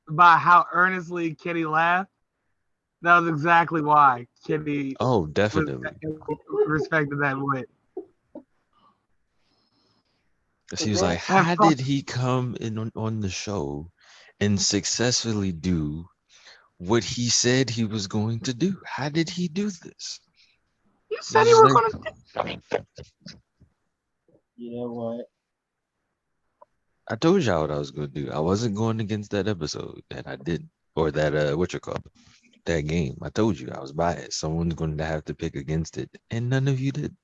by how earnestly Kenny laughed, that was exactly why Kenny definitely respected that win. He was like, how did he come in on the show and successfully do what he said he was going to do? How did he do this? You said he was going to do. You know what? I told y'all what I was going to do. I wasn't going against that episode that I did, or that that game. I told you I was biased. Someone's going to have to pick against it, and none of you did.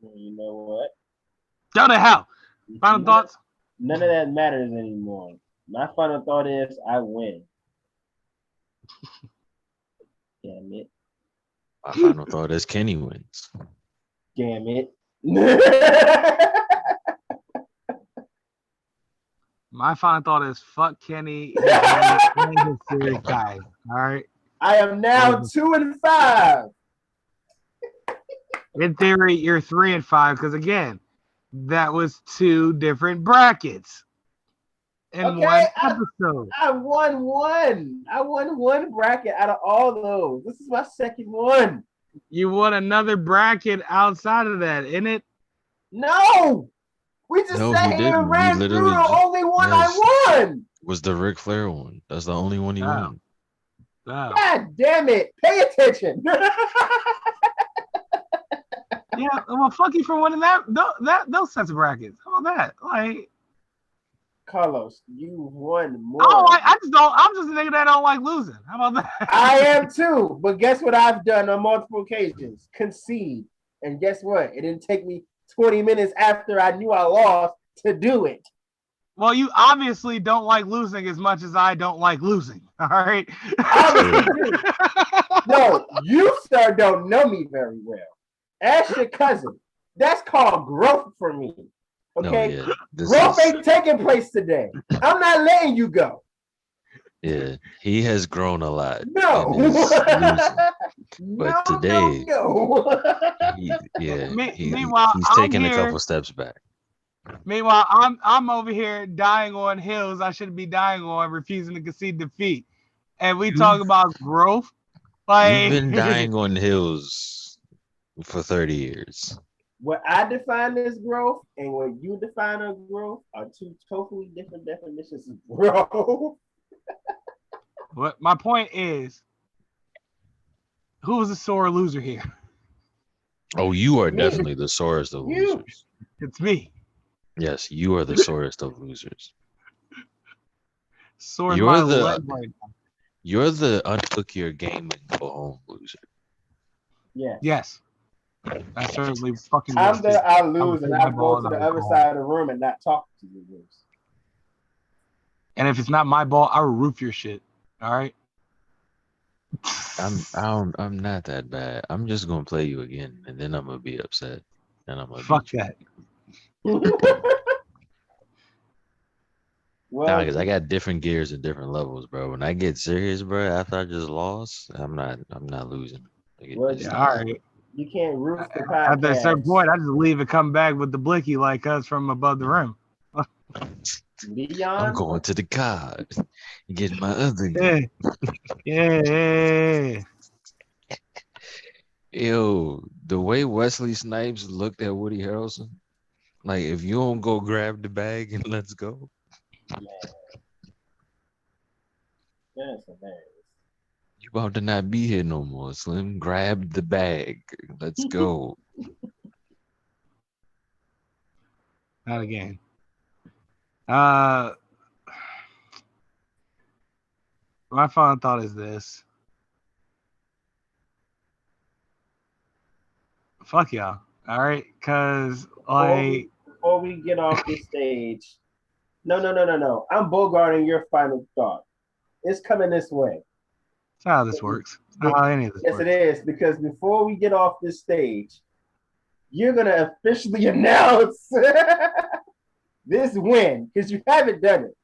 You know what? Go to hell. Final thoughts? None of that matters anymore. My final thought is I win. Damn it. My final thought is Kenny wins. Damn it. My final thought is fuck Kenny and his serious guy. All right. I am now 2-5. In theory, you're 3-5 because again, that was 2 different brackets in one episode. I won one. I won one bracket out of all those. This is my second one. You won another bracket outside of that, isn't it? No. We just sat here and ran through the only one I won. Was the Ric Flair one. That's the only one he won. Oh. God damn it. Pay attention. Yeah, well, fuck you for winning those sets of brackets. How about that? Like, Carlos, you won more. I just don't. I'm just a nigga that don't like losing. How about that? I am too. But guess what I've done on multiple occasions? Concede. And guess what? It didn't take me 20 minutes after I knew I lost to do it. Well, you obviously don't like losing as much as I don't like losing. All right. Obviously do. No, you, sir, don't know me very well. Ask your cousin. That's called growth for me. Okay? No, yeah, Growth ain't taking place today. I'm not letting you go. Yeah, he has grown a lot. No. But today, no. he's taking a couple steps back. Meanwhile, I'm over here dying on hills I shouldn't be dying on, refusing to concede defeat. And we talk about growth. You've been dying on hills for 30 years. What I define as growth and what you define as growth are two totally different definitions of growth. What my point is, who was the sore loser here? Oh, you are definitely the sorest of losers. It's me. Yes, you are the sorest of losers. You're the unhook your game and go home loser. Yes. I certainly fucking. I lose and I go to the other side of the room and not talk to you. And if it's not my ball, I will roof your shit. All right. I'm not that bad. I'm just gonna play you again, and then I'm gonna be upset, and I'm gonna fuck that. Well, because I got different gears and different levels, bro. When I get serious, bro, after I just lost, I'm not losing. All right. You can't roof the podcast. At a certain point, I just leave it, come back with the blicky like us from above the rim. Leon? I'm going to the card. Getting my other gun. Yeah. Yo, the way Wesley Snipes looked at Woody Harrelson, like, if you don't go grab the bag and let's go. That's hilarious. You about to not be here no more, Slim. Grab the bag. Let's go. Not again. My final thought is this. Fuck y'all. All right? Because, like... Before we get off the stage... No. I'm bogarting your final thought. It's coming this way. That's how this works. That's how any of this works. It is, because before we get off this stage, you're going to officially announce this win, because you haven't done it.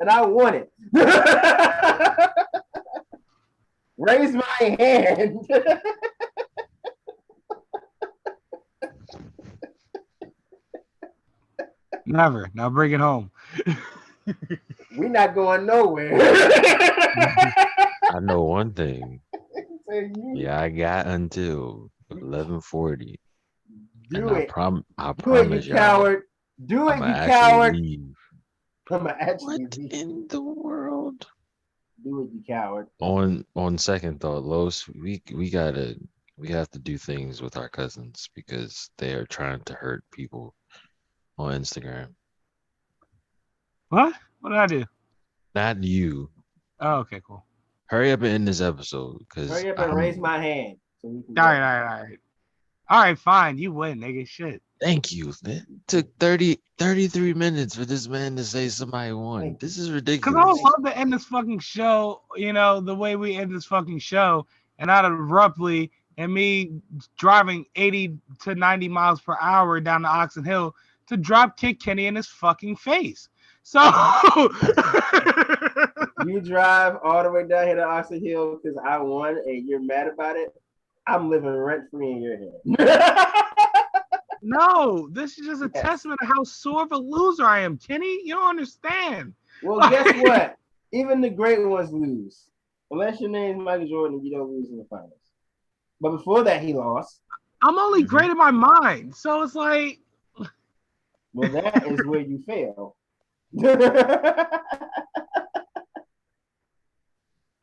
And I want it. Raise my hand. Never. Now bring it home. We're not going nowhere. I know one thing. Yeah, I got until 11:40. Do it. I promise you, coward. Do it, you coward. Leave. I'm gonna actually what in the world? Do it, you coward. On second thought, Los, we have to do things with our cousins because they are trying to hurt people on Instagram. What? What did I do? Not you. Oh, okay, cool. Hurry up and end this episode. Hurry up and raise my hand. So we can all right. All right, fine. You win, nigga. Shit. Thank you. It took 33 minutes for this man to say somebody won. This is ridiculous. Because I would love to end this fucking show, the way we end this fucking show, and out abruptly, and me driving 80 to 90 miles per hour down the Oxon Hill to drop kick Kenny in his fucking face. So you drive all the way down here to Oxon Hill because I won and you're mad about it. I'm living rent free in your head. No, this is just a testament to how sore of a loser I am, Kenny. You don't understand. Well, guess what? Even the great ones lose. Unless your name is Michael Jordan, you don't lose in the finals. But before that, he lost. I'm only great in my mind. So it's like... Well, that is where you fail.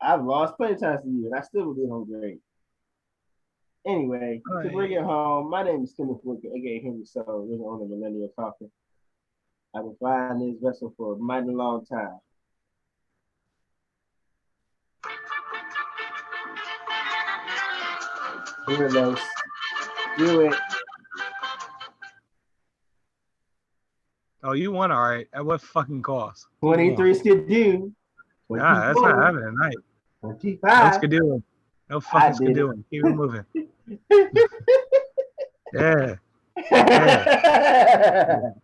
I've lost plenty of times to you, and I still would be home great. Anyway, to bring it home, my name is Kenneth Whitaker, aka Henry So, you're the owner of Millennial Talking. I've been finding this vessel for a mighty long time. Do it, Los. Do it. Oh, you won, all right. At what fucking cost? 23 Skidoo. Nah, that's not happening tonight. 25. No skidooing. No fucking I did it. skidooing. Keep it moving. Yeah.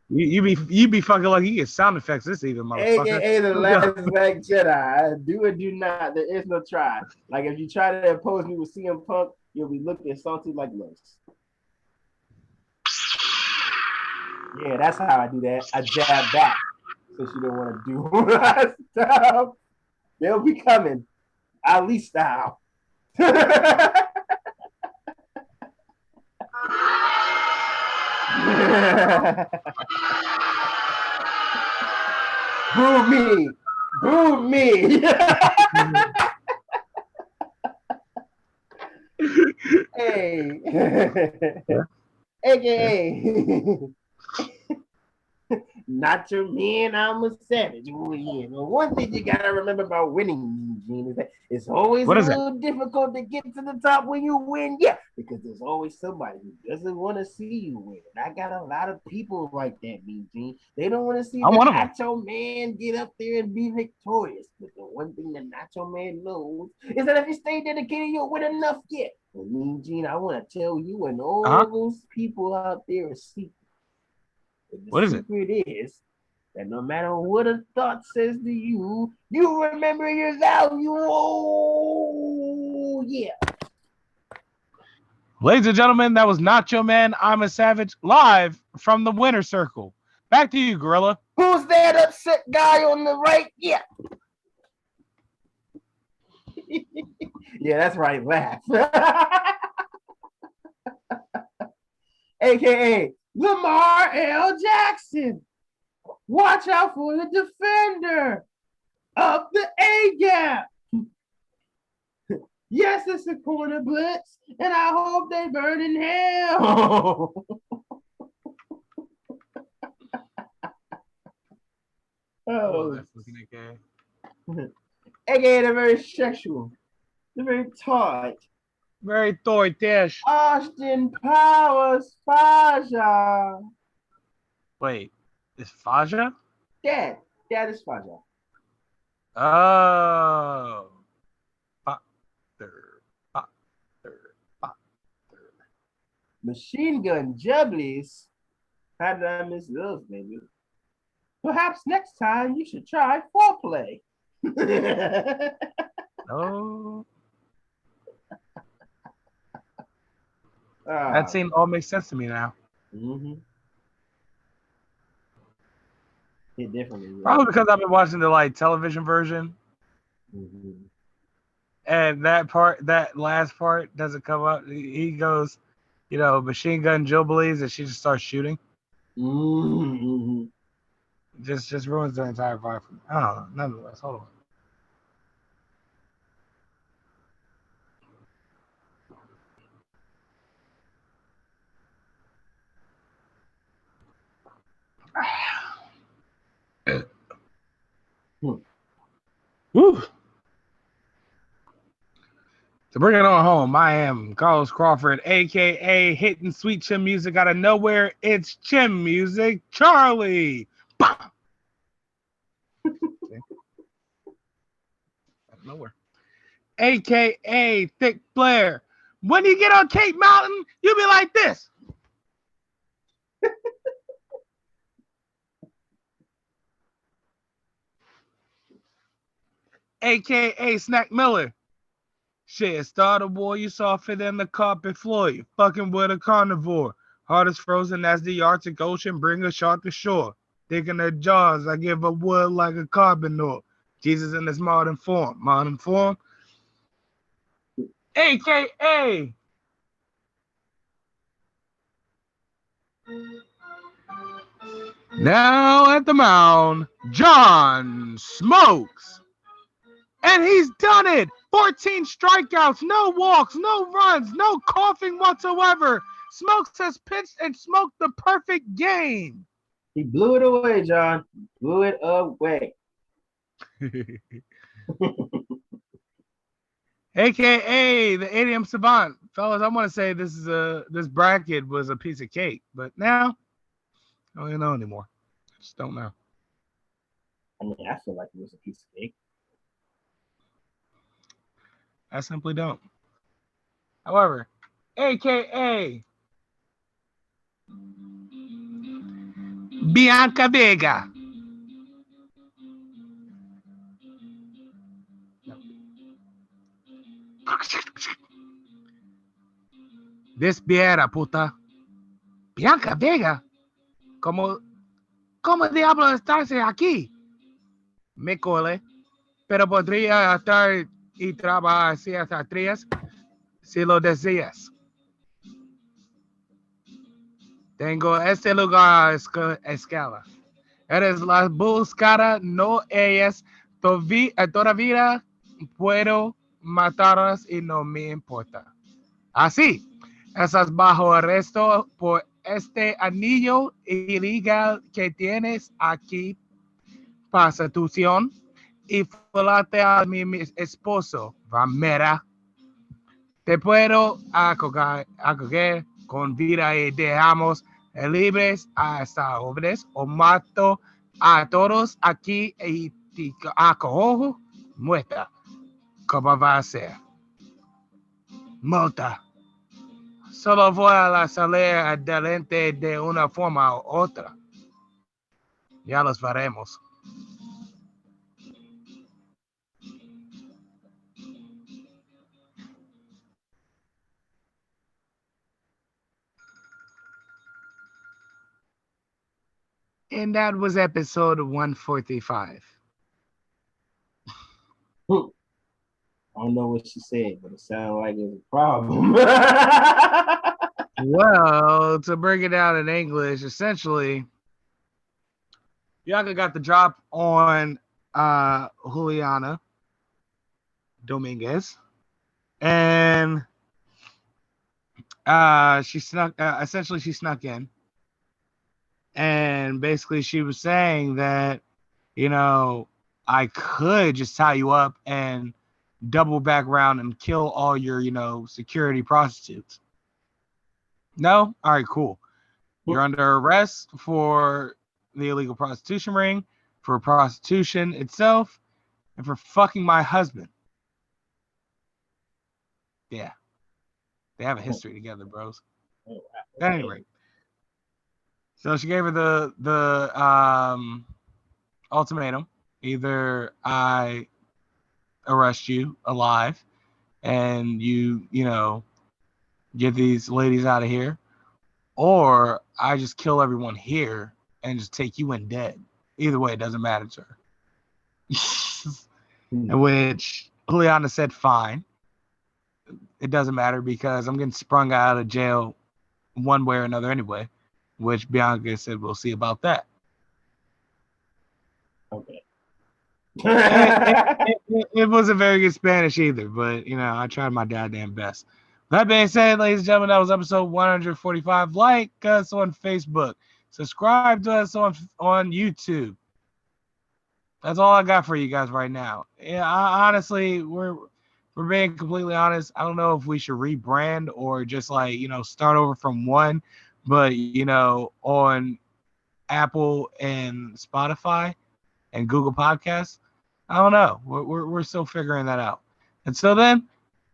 You be fucking lucky you get sound effects this even, motherfucker. AKA the last Black Jedi. Do or do not. There is no try. Like if you try to oppose me with CM Punk, you'll be looking salty like Los. Yeah, that's how I do that. I jab back since you don't want to do stuff. They'll be coming. Ali style. Boo me. Boo me. Hey. AKA. Not your man, I'm a savage. Ooh, yeah. Well, one thing you gotta remember about winning, Eugene, is that it's always a little difficult to get to the top when you win. Yeah, because there's always somebody who doesn't want to see you win. I got a lot of people like that, Eugene. They don't want to see the Nacho Man get up there and be victorious. But the one thing that Nacho Man knows is that if you stay dedicated, you'll win enough. Yeah. And Eugene, I want to tell you and all those people out there are secret. What is it? The secret is that no matter what a thought says to you, you remember your value. Oh, yeah. Ladies and gentlemen, that was Nacho Man, I'm a Savage, live from the winner's circle. Back to you, Gorilla. Who's that upset guy on the right? Yeah. Yeah, that's right. Laugh. AKA Lamar L. Jackson. Watch out for the defender of the A gap. Yes, it's a corner blitz, and I hope they burn in hell. Oh, that's looking okay. AKA they're very sexual. They're very tight. Very toy-ish. Austin Powers Faja. Wait, is Faja? Dad is Faja. Oh. Machine Gun Jubblies. How did I miss those, baby? Perhaps next time you should try foreplay. Oh. That scene all makes sense to me now. Mm-hmm. It definitely is. Probably because I've been watching the television version. Mm-hmm. And that last part doesn't come up. He goes, Machine Gun Jubilees, and she just starts shooting. Mm-hmm. Just ruins the entire vibe for me. I don't know. Nonetheless, hold on. Woo. To bring it on home, I am Carlos Crawford, a.k.a. hitting sweet chin music out of nowhere. It's chin music, Charlie. Out of nowhere. A.k.a. Thick Blair. When you get on Cape Mountain, you be like this. A.k.a. Snack Miller. Shit, start a war, you softer than the carpet floor. You fucking with a carnivore. Heart is frozen as the Arctic Ocean, bring a shark to shore. Digging their jaws, I give a wood like a carbonaur. Jesus in his modern form. A.K.A. Now at the mound, John Smokes. And he's done it. 14 strikeouts, no walks, no runs, no coughing whatsoever. Smokes has pitched and smoked the perfect game. He blew it away, John. Blew it away. AKA the 8 a.m. Savant. Fellas, I want to say this bracket was a piece of cake, but now I don't even know anymore. I just don't know. I mean, I feel like it was a piece of cake. I simply don't. However, AKA Bianca Vega. Despiera, puta. Bianca Vega. ¿Cómo diablos estarse aquí? Me cole. Pero podría estar y trabajar hasta 3 si lo deseas. Tengo este lugar a escala. Eres la buscada, no ellas. Todavía puedo matarlas y no me importa. Así, estás bajo arresto por este anillo ilegal que tienes aquí, prostitución, y falarte a mi esposo, Ramera. Te puedo acoger con vida y dejamos libres a estas jóvenes o mato a todos aquí y te acojo muerta. ¿Cómo va a ser? Multa. Solo voy a salir adelante de una forma u otra. Ya los veremos. And that was episode 145. I don't know what she said, but it sounded like it was a problem. Well, to break it down in English, essentially, Bianca got the drop on Juliana Dominguez, and she snuck. Essentially, she snuck in, and basically, she was saying that, I could just tie you up and double back around and kill all your, security prostitutes. No? All right, cool. You're under arrest for the illegal prostitution ring, for prostitution itself, and for fucking my husband. Yeah. They have a history together, bros. At any rate. So she gave her the ultimatum. Either I arrest you alive and you get these ladies out of here, or I just kill everyone here and just take you in dead. Either way, it doesn't matter to her. In which Juliana said, fine. It doesn't matter because I'm getting sprung out of jail one way or another anyway, which Bianca said, we'll see about that. Okay. It wasn't very good Spanish either, but, I tried my goddamn best. That being said, ladies and gentlemen, that was episode 145. Like us on Facebook. Subscribe to us on YouTube. That's all I got for you guys right now. Yeah, honestly, we're being completely honest. I don't know if we should rebrand or just start over from one. But, on Apple and Spotify and Google Podcasts, I don't know. We're still figuring that out. Until then,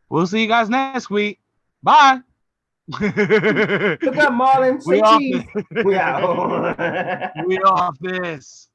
we'll see you guys next week. Bye. Look at Marlon. We We out. off this.